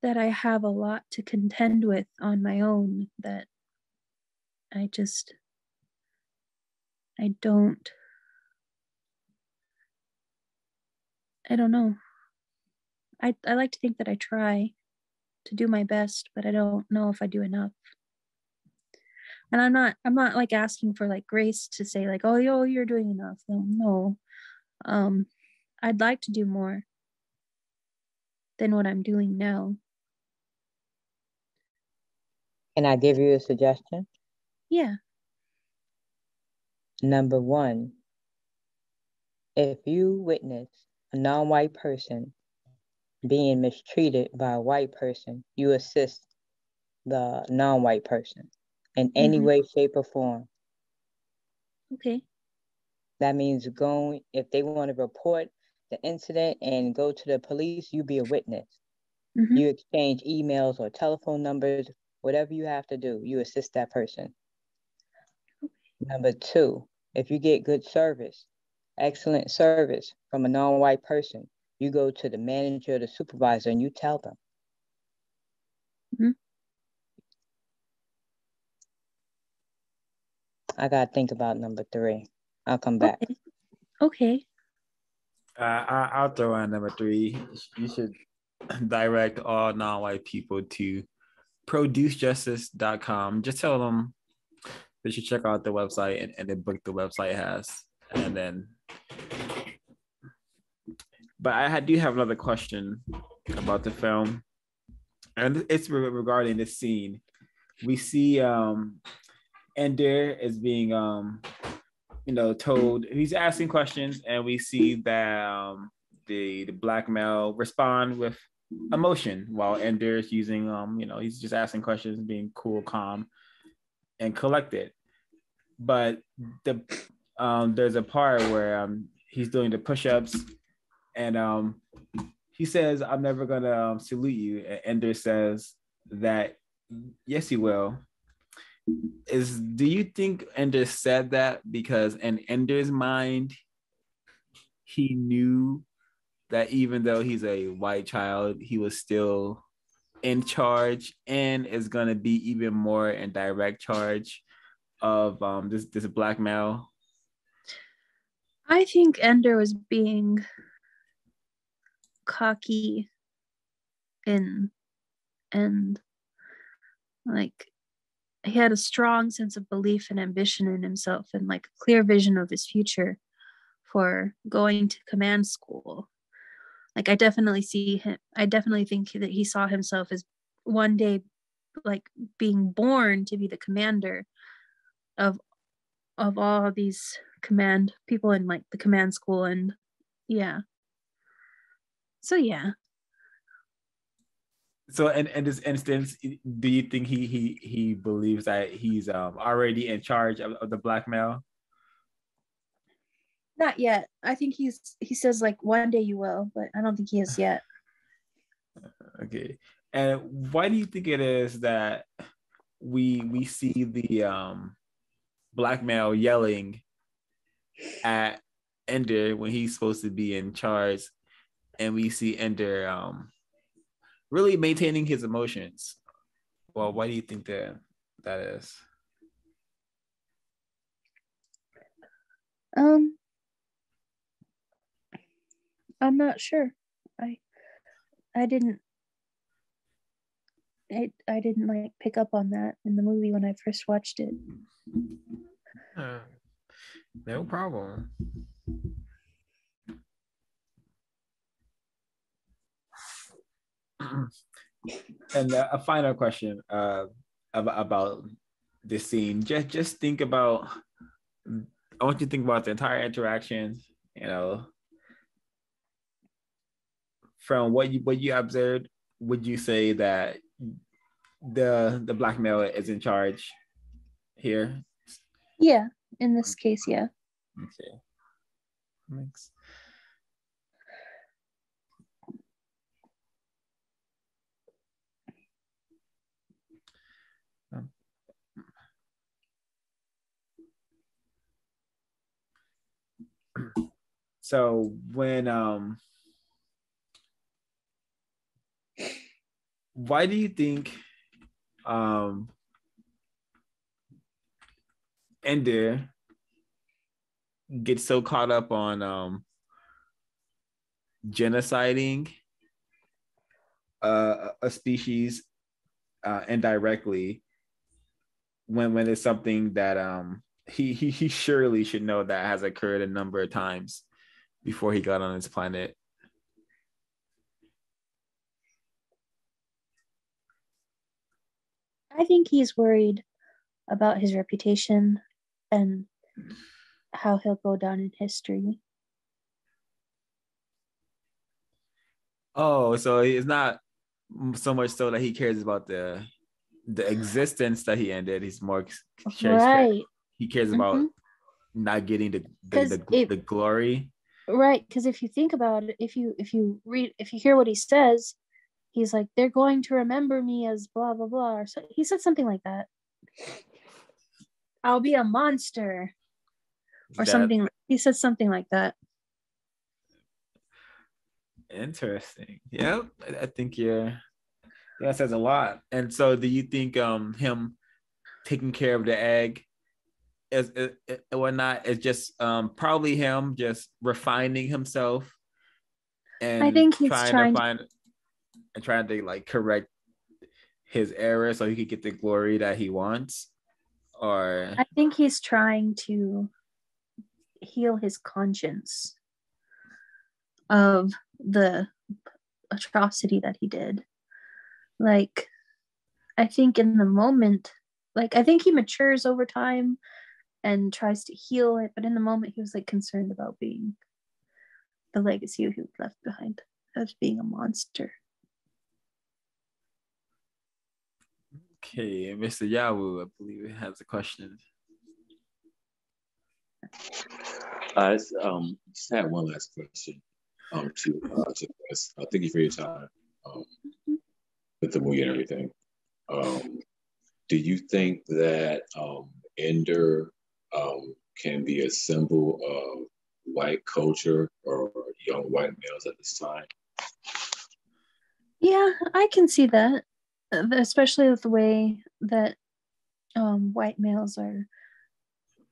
that I have a lot to contend with on my own, that I don't know. I like to think that I try to do my best, but I don't know if I do enough. And I'm not like asking for like grace to say like, oh, you're doing enough. No. I'd like to do more than what I'm doing now. Can I give you a suggestion? Yeah. Number one, if you witness a non-white person being mistreated by a white person, you assist the non-white person in any way, shape, or form. Okay. That means if they want to report the incident and go to the police, you be a witness. You exchange emails or telephone numbers, whatever you have to do, you assist that person. Number two, if you get good service, excellent service from a non-white person, you go to the manager or the supervisor and you tell them. I got to think about number three. I'll come back. Okay. I'll throw on number three. You should direct all non-white people to producejustice.com. Just tell them they should check out the website and the book the website has. And then, but I do have another question about the film, and it's regarding this scene. We see Ender is being told, he's asking questions, and we see that the black male respond with emotion while Ender is using he's just asking questions, being cool, calm, and collected. But there's a part where he's doing the push-ups, and he says, "I'm never gonna salute you." And Ender says that, "Yes, he will." Do you think Ender said that because in Ender's mind, he knew that even though he's a white child, he was still in charge and is going to be even more in direct charge of this black male? I think Ender was being cocky and like he had a strong sense of belief and ambition in himself, and like a clear vision of his future for going to command school. Like I definitely think that he saw himself as one day like being born to be the commander of all these command people in like the command school. And yeah. So yeah. So in this instance, do you think he believes that he's already in charge of the black male? Not yet. I think he says like one day you will, but I don't think he is yet. Okay. And why do you think it is that we see the black male yelling at Ender when he's supposed to be in charge, and we see Ender really maintaining his emotions? Well, why do you think that is? I'm not sure. I didn't like pick up on that in the movie when I first watched it. No problem. And a final question about this scene. Just think about. I want you to think about the entire interaction. You know, from what you observed, would you say that the black male is in charge here? Yeah, in this case, yeah. Okay. Thanks. So when why do you think Ender gets so caught up on genociding a species indirectly when it's something that he surely should know that has occurred a number of times before he got on this planet? I think he's worried about his reputation and how he'll go down in history. Oh, so it's not so much so that he cares about the existence that he ended. He's more right. He cares about not getting the glory. Right, because if you think about it, if you hear what he says, he's like, they're going to remember me as blah blah blah, or so he said something like that. I'll be a monster, or something. He said something like that. Interesting. Yep, I think that says a lot. And so, do you think him taking care of the egg is whatnot is just probably him just refining himself, and I think he's trying to like correct his error so he could get the glory that he wants? Or I think he's trying to heal his conscience of the atrocity that he did. Like, I think in the moment, like, I think he matures over time and tries to heal it, but in the moment he was like concerned about being the legacy he left behind as being a monster. Okay, Mr. Yawu, I believe it has a question. I just had one last question to ask. Thank you for your time with the movie and everything. Do you think that Ender can be a symbol of white culture or young white males at this time? Yeah, I can see that, especially with the way that white males are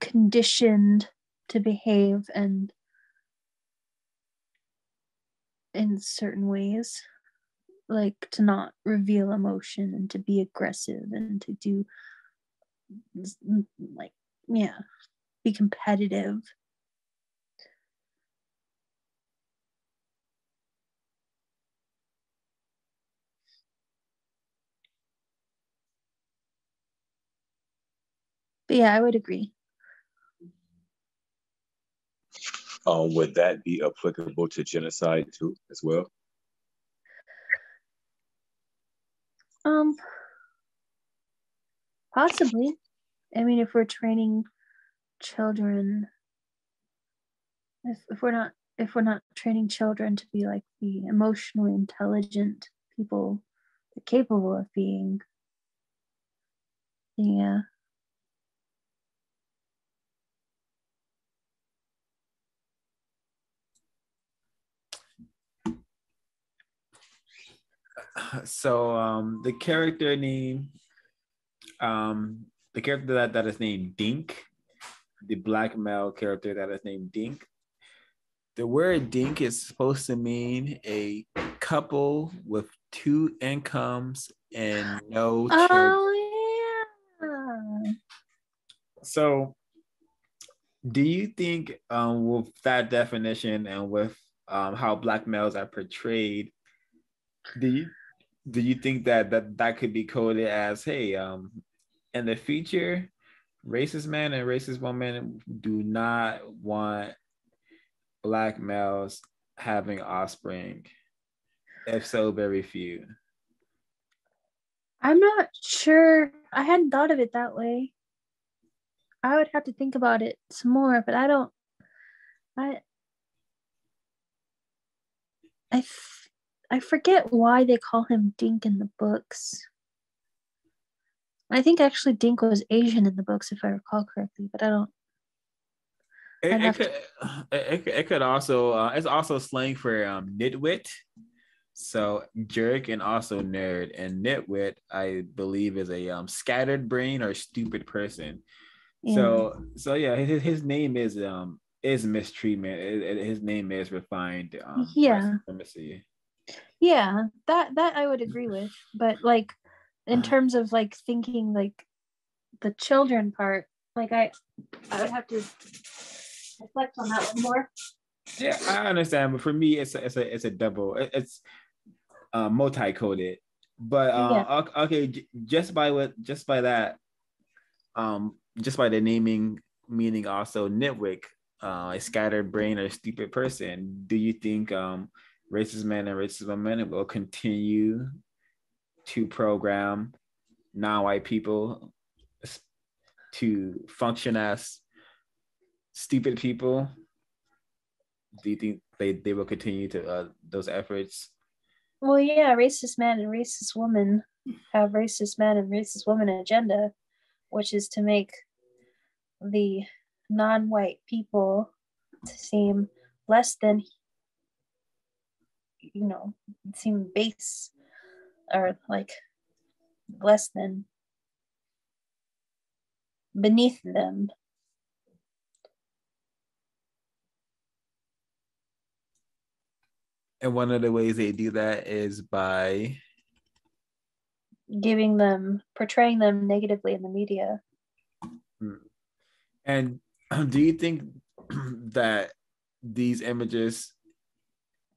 conditioned to behave and in certain ways, like to not reveal emotion and to be aggressive and to do like, yeah, be competitive. But yeah, I would agree. Would that be applicable to genocide too, as well? Possibly. I mean, if we're training children, if we're not training children to be like the emotionally intelligent people they're capable of being, yeah. So the character name, the character that is named Dink, the black male character that is named Dink, the word Dink is supposed to mean a couple with two incomes and no children. Oh yeah. So, do you think with that definition and with how Black males are portrayed, do you think that could be coded as, hey, in the future, racist men and racist women do not want Black males having offspring? If so, very few. I'm not sure. I hadn't thought of it that way. I would have to think about it some more, but I forget why they call him Dink in the books. I think actually Dink was Asian in the books, if I recall correctly, but I don't. It could also it's also slang for nitwit. So jerk and also nerd, and nitwit I believe is a scattered brain or stupid person. Yeah. So yeah, his name is mistreatment. His name is refined yeah. supremacy. Yeah, that I would agree with, but like in terms of like thinking like the children part, like I would have to reflect on that one more. Yeah, I understand, but for me, it's a double. It's multi-coded, but yeah. Okay, just by that, just by the naming meaning also nitwick, a scattered brain or stupid person. Do you think racist men and racist women will continue to program non-white people to function as stupid people? Do you think they will continue to those efforts? Well, yeah, racist man and racist woman have racist man and racist woman agenda, which is to make the non-white people seem less than, seem base or like less than, beneath them. And one of the ways they do that is by portraying them negatively in the media. And do you think that these images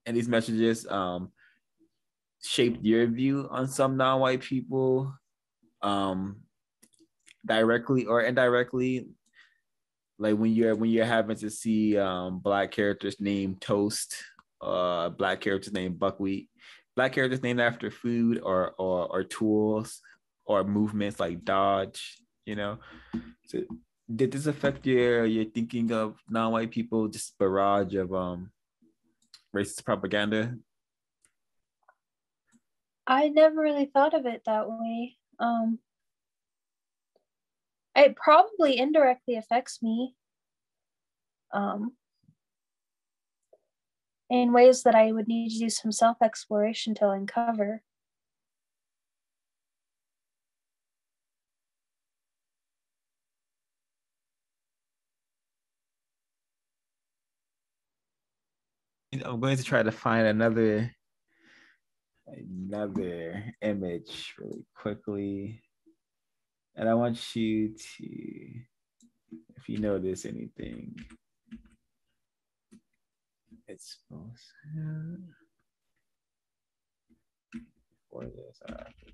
and these messages shaped your view on some non-white people directly or indirectly? Like when you're having to see Black characters named Toast, Black characters named Buckwheat, Black characters named after food or tools or movements like Dodge, So did this affect your thinking of non-white people, just barrage of racist propaganda? I never really thought of it that way. It probably indirectly affects me in ways that I would need to do some self-exploration to uncover. I'm going to try to find another image really quickly. And I want you to, if you notice anything, it's supposed to, before this or after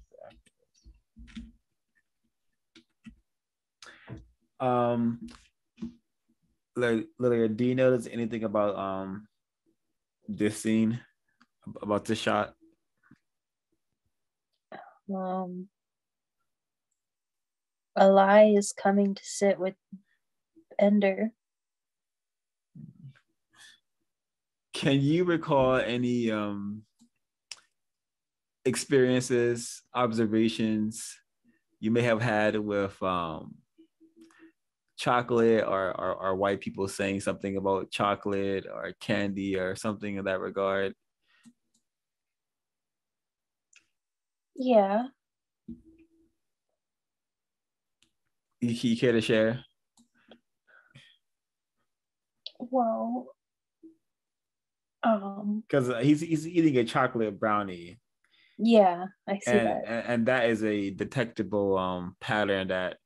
this. Lilia, do you notice anything about this scene, about this shot? A lie is coming to sit with Ender. Can you recall any experiences, observations you may have had with chocolate or white people saying something about chocolate or candy or something in that regard? Yeah. You care to share? Well, Because he's eating a chocolate brownie. Yeah, I see and, that. And that is a detectable pattern that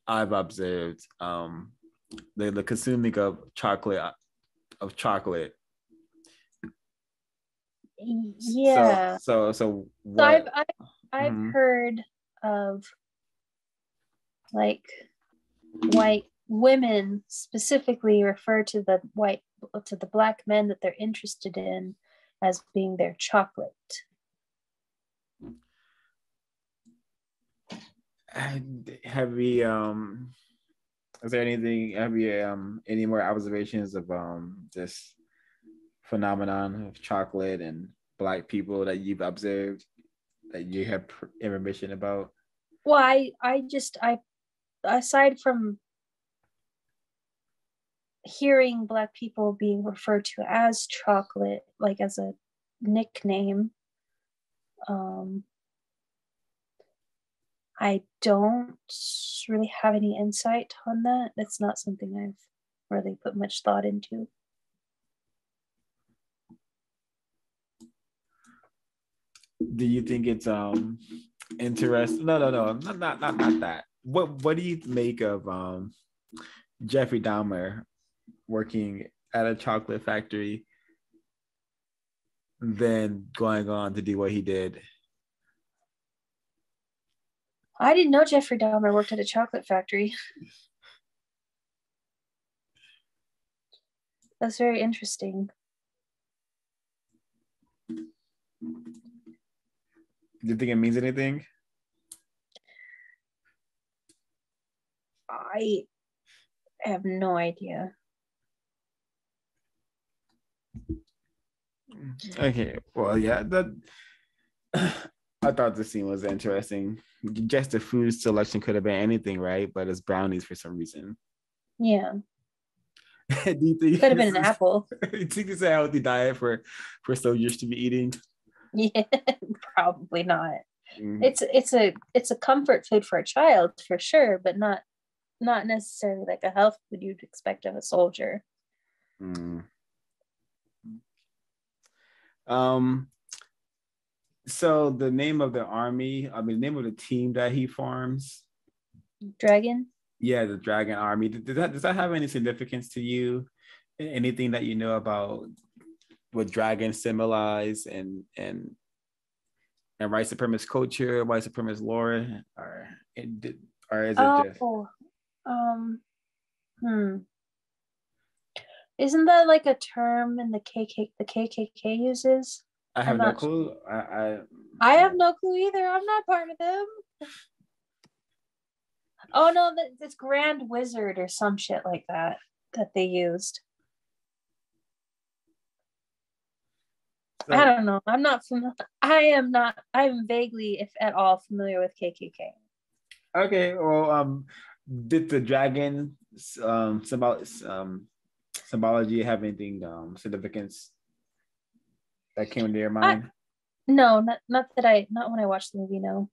I've observed. The consuming of chocolate. Yeah. So what? So I've heard of like white women specifically refer to the black men that they're interested in as being their chocolate. Have we is there anything, have you any more observations of this phenomenon of chocolate and black people that you've observed that you have information about? Well, I aside from hearing black people being referred to as chocolate, like as a nickname, I don't really have any insight on that. That's not something I've really put much thought into. Do you think it's interesting? No, not that. What do you make of Jeffrey Dahmer working at a chocolate factory, then going on to do what he did? I didn't know Jeffrey Dahmer worked at a chocolate factory. That's very interesting. Do you think it means anything? I have no idea. Okay, well, yeah, that I thought the scene was interesting. Just the food selection could have been anything, right? But it's brownies for some reason. Yeah. Do you think could have been an apple? Do you think it's a healthy diet for soldiers to be eating? Yeah, probably not. It's a comfort food for a child for sure, but not necessarily like a health food you'd expect of a soldier. So the name of the army, the name of the team that he forms, Dragon. Yeah, the Dragon Army. Does that have any significance to you? Anything that you know about what dragons symbolize and white supremacist culture, white supremacist lore, or is it just? Isn't that like a term in the KKK uses? I have no clue. I have no clue either. I'm not part of them. Oh no, that's Grand Wizard or some shit like that they used. So, I don't know. I'm not familiar. I'm vaguely, if at all, familiar with KKK. Okay, well, did the dragon symbology have anything significance that came into your mind? No, not when I watched the movie. No.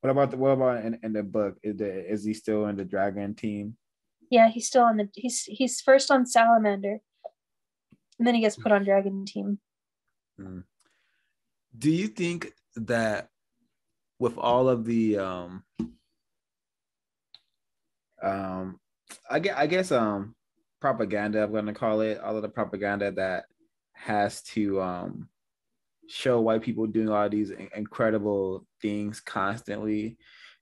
What about in the book? Is he still in the dragon team? Yeah, he's still on he's first on Salamander, and then he gets put on dragon team. Do you think that with all of the I guess propaganda, I'm gonna call it, all of the propaganda that has to show white people doing all these incredible things constantly,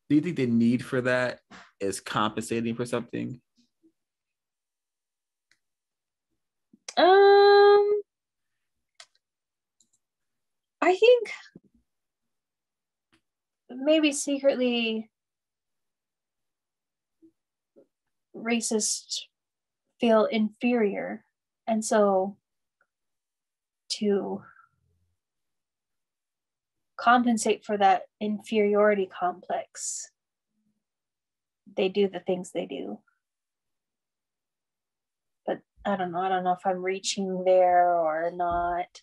do you think the need for that is compensating for something? I think maybe secretly racists feel inferior, and so to compensate for that inferiority complex, they do the things they do. But I don't know if I'm reaching there or not.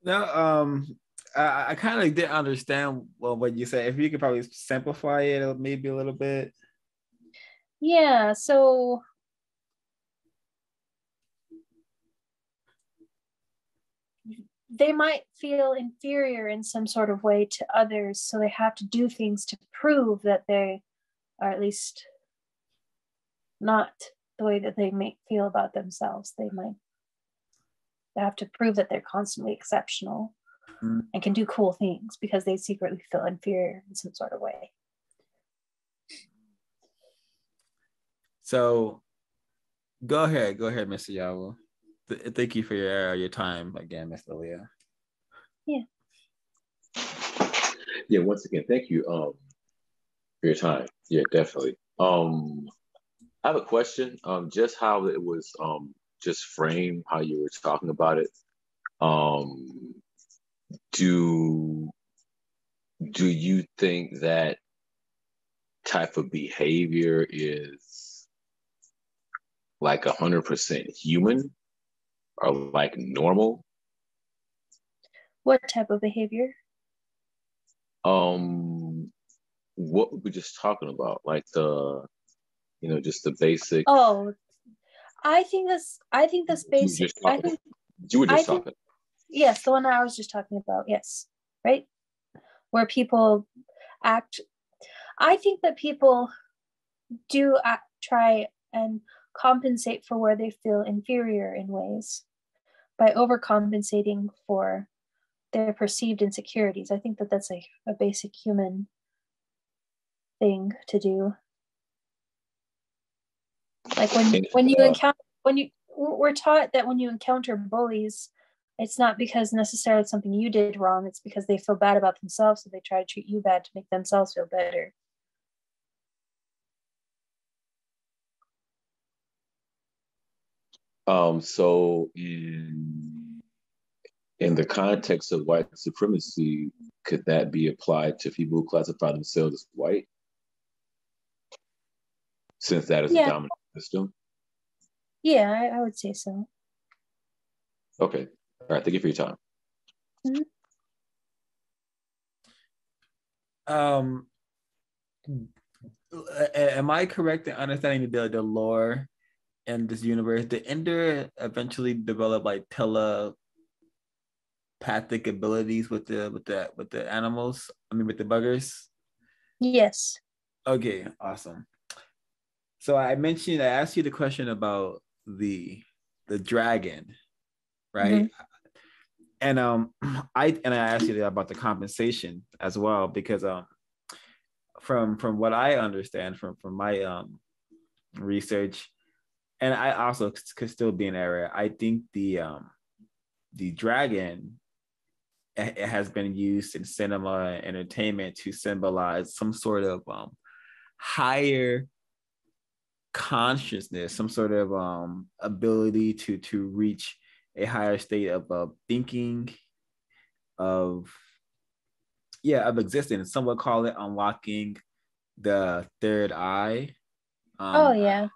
No, I kind of didn't understand what you said. If you could probably simplify it maybe a little bit. Yeah, so they might feel inferior in some sort of way to others, so they have to do things to prove that they are at least not the way that they may feel about themselves. They have to prove that they're constantly exceptional and can do cool things because they secretly feel inferior in some sort of way. So go ahead, Mr. Yawo. Thank you for your time again, Miss Lilia. Yeah. Yeah, once again, thank you for your time. Yeah, definitely. I have a question. Just how it was just framed, how you were talking about it. Do you think that type of behavior is like 100% human or like normal? What type of behavior? What we were just talking about, like just the basic. Oh, I think this basic. You were just talking. Yes, the one that I was just talking about. Yes, right. Where people act. I think that people do try and compensate for where they feel inferior in ways by overcompensating for their perceived insecurities. I think that that's a basic human thing to do. Like we're taught that when you encounter bullies, it's not because necessarily something you did wrong, it's because they feel bad about themselves, so they try to treat you bad to make themselves feel better. So in the context of white supremacy, could that be applied to people who classify themselves as white? Since that is a dominant system? Yeah, I would say so. Okay. All right. Thank you for your time. Mm-hmm. Am I correct in understanding the lore in this universe? Did Ender eventually develop like telepathic abilities with the animals? I mean, with the buggers? Yes. Okay, awesome. So I asked you the question about the dragon, right? Mm-hmm. And I asked you about the compensation as well, because from what I understand from my research, and I also could still be an error, I think the dragon, it has been used in cinema and entertainment to symbolize some sort of higher consciousness, some sort of ability to reach a higher state of thinking, of existence. Some would call it unlocking the third eye. And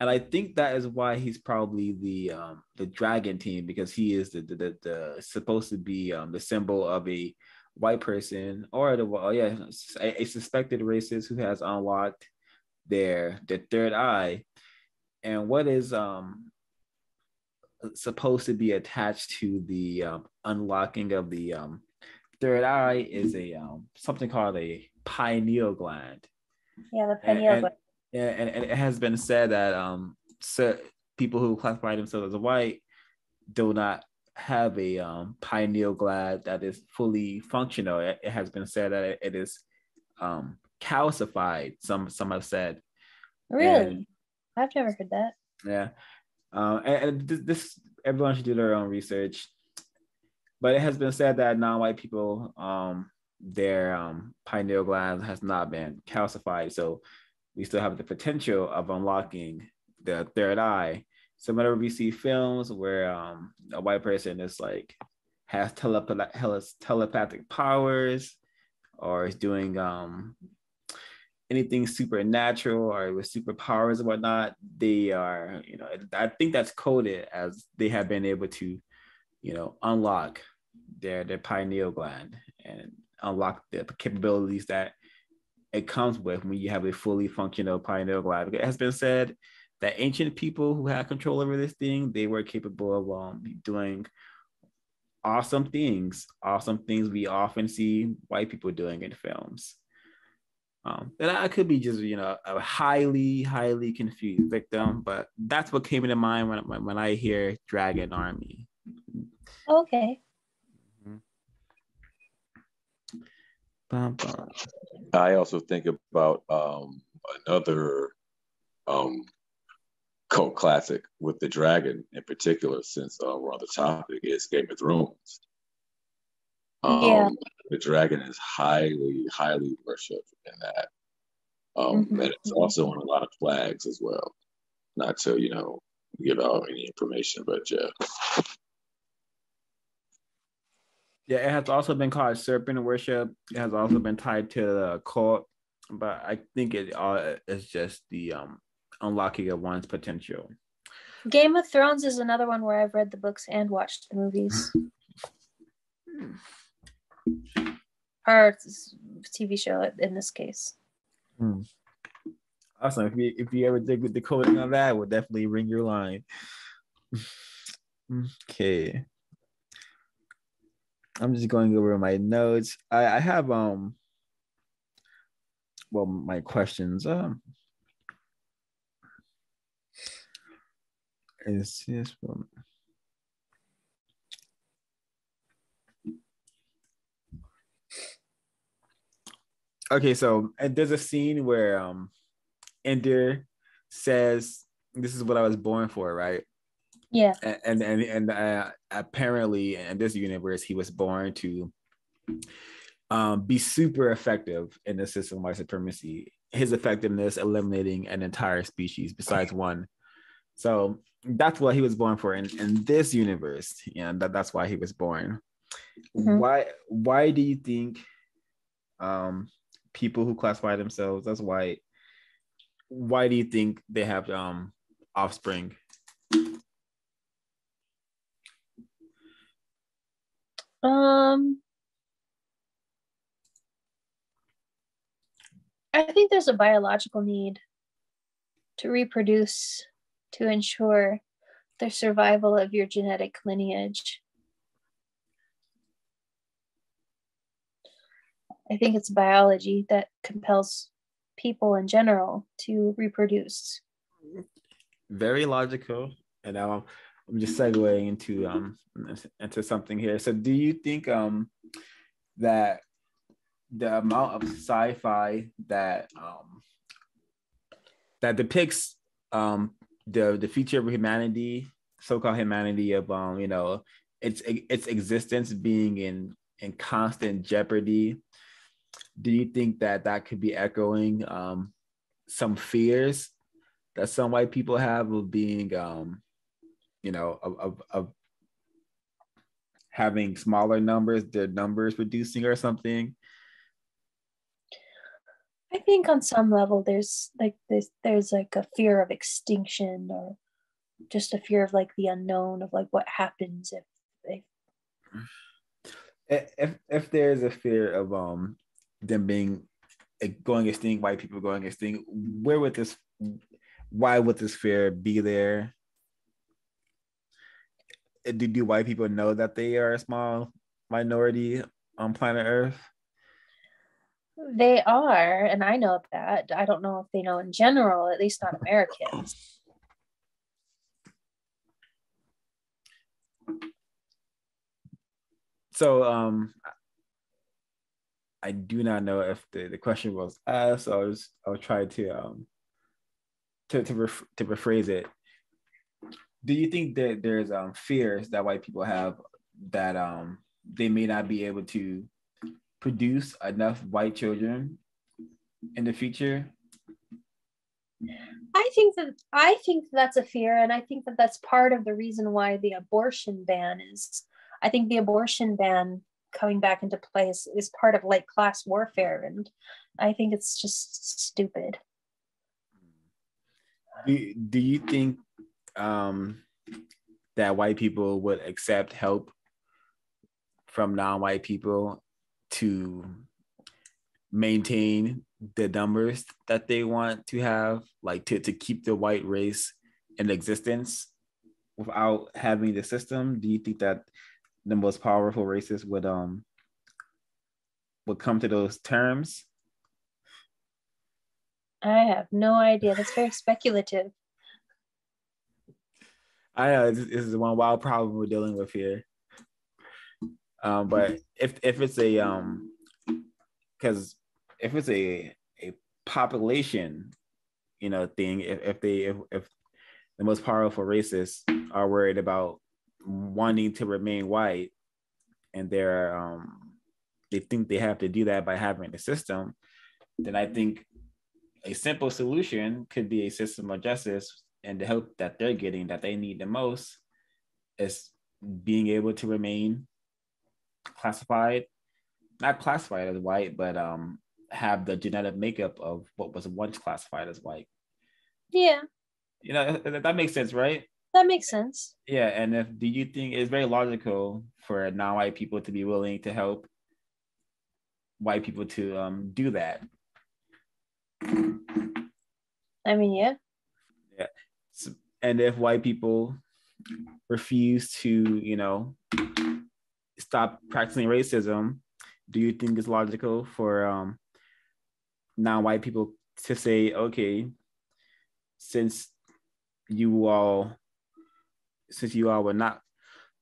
I think that is why he's probably the dragon team, because he is the supposed to be the symbol of a white person, or a suspected racist who has unlocked their third eye. And what is supposed to be attached to the unlocking of the third eye is a something called a pineal gland. Yeah, the pineal gland. And it has been said that people who classify themselves as white do not have a pineal gland that is fully functional. It has been said that it is calcified. Some have said. Really? I've never heard that. Yeah. And this everyone should do their own research. But it has been said that non-white people, their pineal gland has not been calcified. So we still have the potential of unlocking the third eye. So whenever we see films where a white person is like has telepathic powers, or is doing anything supernatural or with superpowers and whatnot, they are, I think that's coded as they have been able to, unlock their pineal gland and unlock the capabilities that it comes with when you have a fully functional pineal gland. It has been said that ancient people who had control over this thing, they were capable of doing awesome things we often see white people doing in films. And I could be just, a highly confused victim, but that's what came into mind when I hear Dragon Army. Okay. Bum, bum. I also think about another cult classic with the dragon in particular, since we're on the topic, is Game of Thrones. Yeah. The dragon is highly worshipped in that. And it's also on a lot of flags as well. Not to, give out any information, but yeah. Yeah, it has also been called serpent worship. It has also been tied to the cult, but I think it is just the unlocking of one's potential. Game of Thrones is another one where I've read the books and watched the movies. Or TV show in this case. Awesome. If you ever dig with the coding on that, we'll definitely ring your line. Okay. I'm just going over my notes. I have my questions. Is this one? Okay, so there's a scene where Ender says, "This is what I was born for," right? Yeah. And apparently in this universe, he was born to be super effective in the system of white supremacy. His effectiveness eliminating an entire species besides one. So that's what he was born for in this universe, and that's why he was born. Why do you think people who classify themselves as white, why do you think they have offspring? I think there's a biological need to reproduce to ensure the survival of your genetic lineage. I think it's biology that compels people in general to reproduce. Very logical. And now I'm just segueing into something here. So do you think that the amount of sci-fi that depicts the future of humanity, so-called humanity, of its existence being in constant jeopardy, do you think that could be echoing some fears that some white people have of being of having smaller numbers, their numbers reducing or something? I think on some level there's like a fear of extinction, or just a fear of like the unknown of like what happens if there's a fear of them being going extinct, white people going extinct, why would this fear be there? Do white people know that they are a small minority on planet Earth? They are, and I know that. I don't know if they know in general, at least not Americans. So I do not know if the question was asked, so I'll try to rephrase it. Do you think that there's fears that white people have that they may not be able to produce enough white children in the future? I think that's a fear, and I think that that's part of the reason why the abortion ban is. I think the abortion ban coming back into place is part of like class warfare, and I think it's just stupid. Do you think that white people would accept help from non-white people to maintain the numbers that they want to have, like to keep the white race in existence without having the system? Do you think that the most powerful races would come to those terms? I have no idea. That's very speculative. I know this is one wild problem we're dealing with here. But if it's a because if it's a population, thing, if the most powerful racists are worried about wanting to remain white, and they think they have to do that by having a system, then I think a simple solution could be a system of justice, and the help that they're getting that they need the most is being able to remain not classified as white, but have the genetic makeup of what was once classified as white. Yeah. That makes sense, right? That makes sense. Yeah, and do you think it's very logical for non-white people to be willing to help white people to do that? I mean, yeah. Yeah. So, and if white people refuse to, stop practicing racism, do you think it's logical for non-white people to say, okay, since you all will not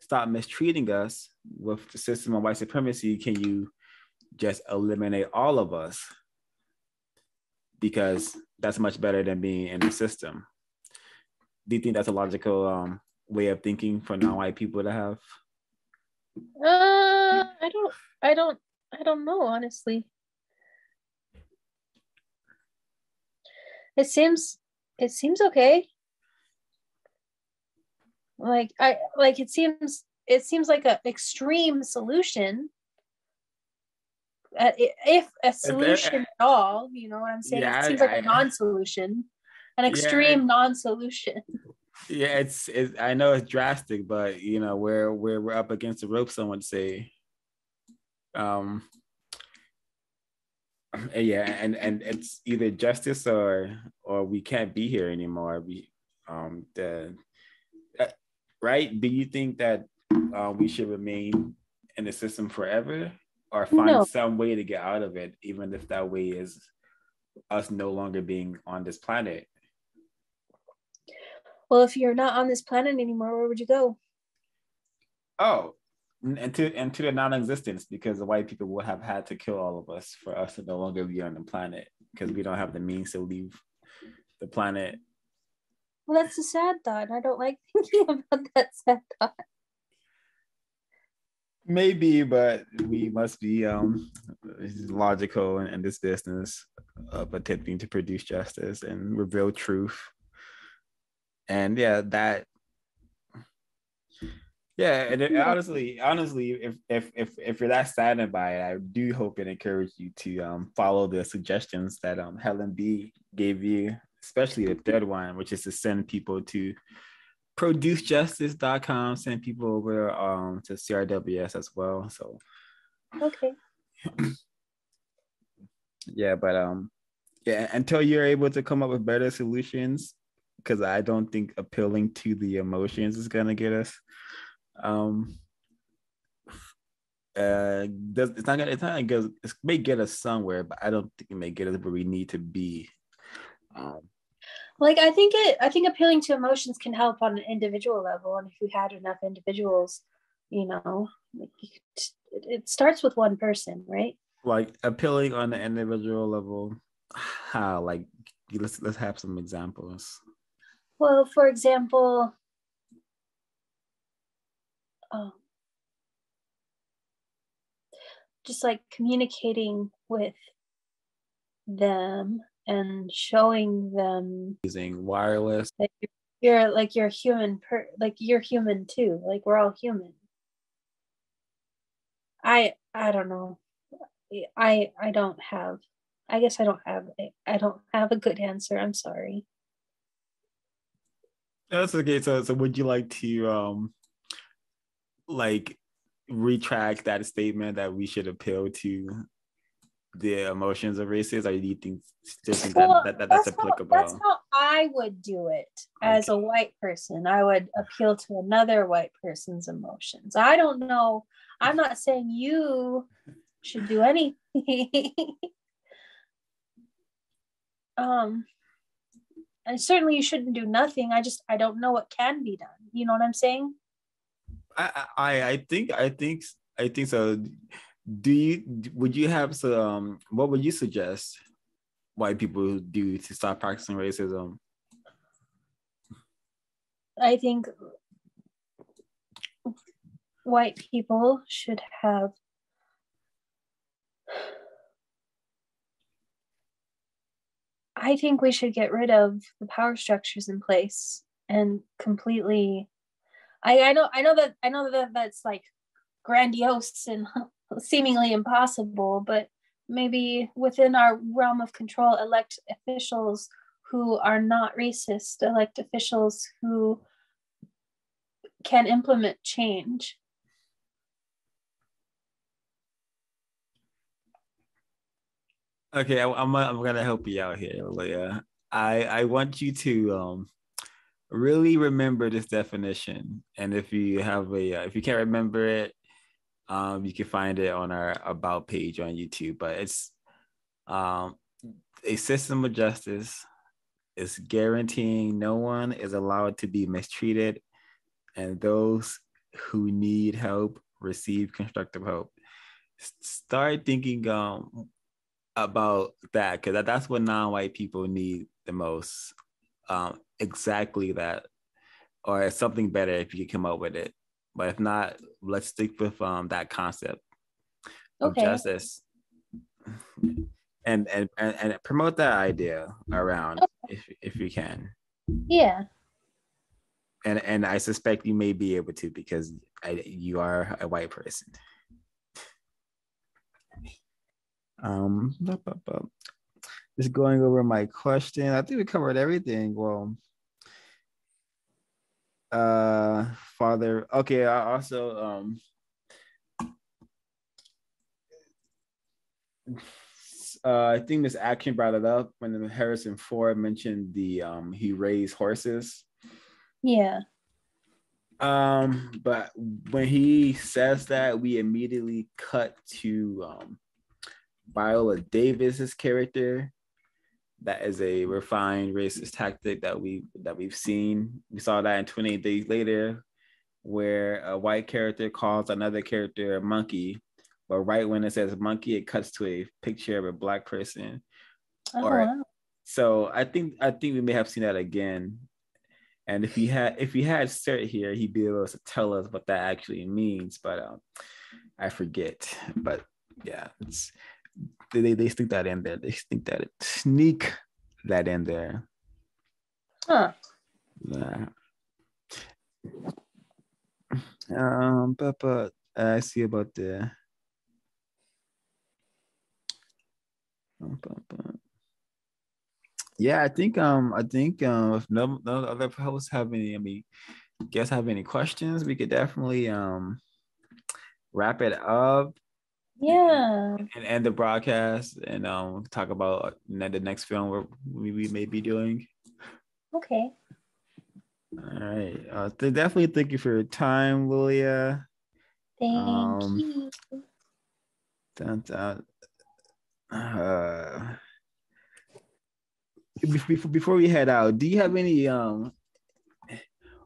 stop mistreating us with the system of white supremacy, can you just eliminate all of us? Because that's much better than being in the system. Do you think that's a logical way of thinking for non-white people to have? I don't know, honestly. It seems okay. It seems like an extreme solution. If a solution at all, you know what I'm saying? Yeah, it seems like a non-solution, an extreme non-solution. Yeah, it's I know it's drastic, but we're up against the rope, some would say. Yeah, and it's either justice or we can't be here anymore. Right? Do you think that we should remain in the system forever, or find some way to get out of it, even if that way is us no longer being on this planet? Well, if you're not on this planet anymore, where would you go? Oh, into the non-existence, because the white people would have had to kill all of us for us to no longer be on the planet, because we don't have the means to leave the planet. Well, that's a sad thought. I don't like thinking about that sad thought. Maybe, but we must be logical in this business of attempting to produce justice and reveal truth. And and honestly, if you're that saddened by it, I do hope and encourage you to follow the suggestions that Helen B gave you, especially the third one, which is to send people to producejustice.com, send people over to CRWS as well. So okay. Yeah, but until you're able to come up with better solutions, because I don't think appealing to the emotions is gonna get us. It's not gonna get us, it may get us somewhere, but I don't think it may get us where we need to be. I think appealing to emotions can help on an individual level, and if we had enough individuals, it starts with one person, right? Like appealing on the individual level, how? Like, let's have some examples. Well, for example, just like communicating with them and showing them using wireless. You're human, you're human too. Like, we're all human. I don't know. I don't have. I guess I don't have a good answer. I'm sorry. That's okay. So would you like to retract that statement that we should appeal to the emotions of races, or do you think still think Well, that's applicable? That's how I would do it as a white person. I would appeal to another white person's emotions. I don't know. I'm not saying you should do anything. And certainly you shouldn't do nothing. I don't know what can be done. You know what I'm saying? I think so. Would you have some, what would you suggest white people do to stop practicing racism? I think white people should have I think we should get rid of the power structures in place and completely I know that that's like grandiose and seemingly impossible, but maybe within our realm of control, elect officials who are not racist, elect officials who can implement change. Okay, I'm gonna help you out here, Leah. I want you to really remember this definition, and if you have if you can't remember it, you can find it on our about page on YouTube. But it's a system of justice is guaranteeing no one is allowed to be mistreated, and those who need help receive constructive help. Start thinking about that, because that's what non-white people need the most. Exactly that, or something better if you can come up with it. But if not, let's stick with that concept of justice, and promote that idea around if you can. Yeah. And I suspect you may be able to, because you are a white person. Just going over my question. I think we covered everything. Well, father. Okay. I also I think Miss Action brought it up when Harrison Ford mentioned the he raised horses. Yeah. But when he says that, we immediately cut to Viola Davis's character. That is a refined racist tactic that we've seen. We saw that in 28 Days Later, where a white character calls another character a monkey, but right when it says monkey, it cuts to a picture of a black person. Wow. So I think we may have seen that again. And if he had Cert here, he'd be able to tell us what that actually means. But I forget. But yeah, it's they stick that in there. They sneak that in there. Huh. But I see about the. Yeah, I think if no other hosts have any, guests have any questions, we could definitely wrap it up. Yeah. And end the broadcast and talk about the next film we may be doing. Okay. All right. Definitely thank you for your time, Lilia. Thank you. Before we head out, do you have any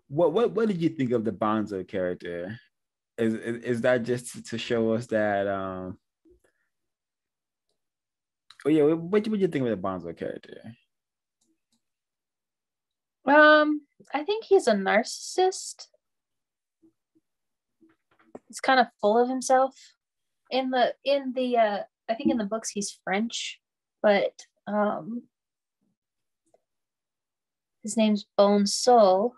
what did you think of the Bonzo character? Is that just to show us that what do you think of the Bonzo character? I think he's a narcissist. He's kind of full of himself. In the I think in the books he's French, but his name's Bone Soul.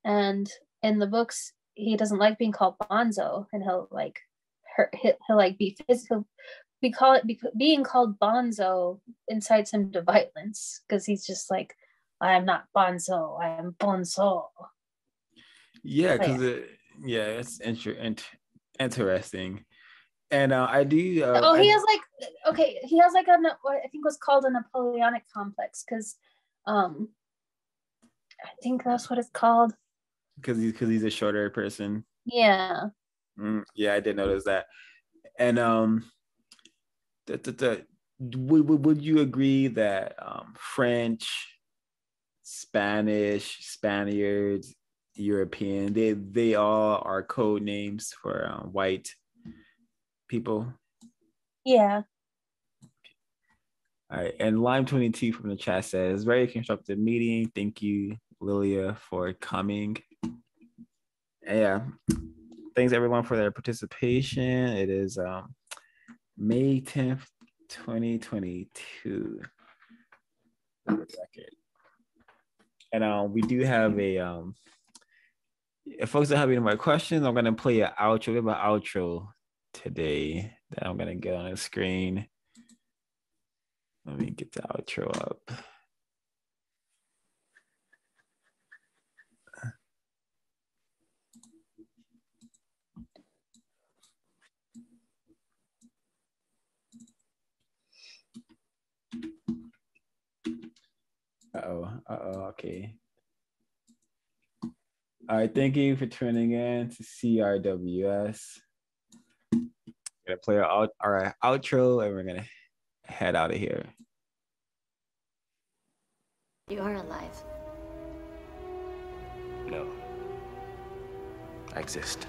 And in the books, he doesn't like being called Bonzo, and he'll like being called Bonzo incites him to violence, because he's just like, I am not Bonzo, I am Bonzo. Yeah, because it's interesting. And I do. Oh, he has like he has like what I think was called a Napoleonic complex because, I think that's what it's called. Because he's a shorter person. Yeah. Yeah, I did notice that. And would you agree that French, Spanish, Spaniards, European, they all are code names for white people? Yeah. All right. And Lime 22 from the chat says, very constructive meeting. Thank you, Lilia, for coming. And yeah. Thanks everyone for their participation. It is May 10th, 2022. And we do have if folks don't have any more questions, I'm gonna play an outro. We have an outro today that I'm gonna get on the screen. Let me get the outro up. Okay. All right, thank you for tuning in to CRWS. I'm gonna play our outro and we're gonna head out of here. You are alive. No. I exist.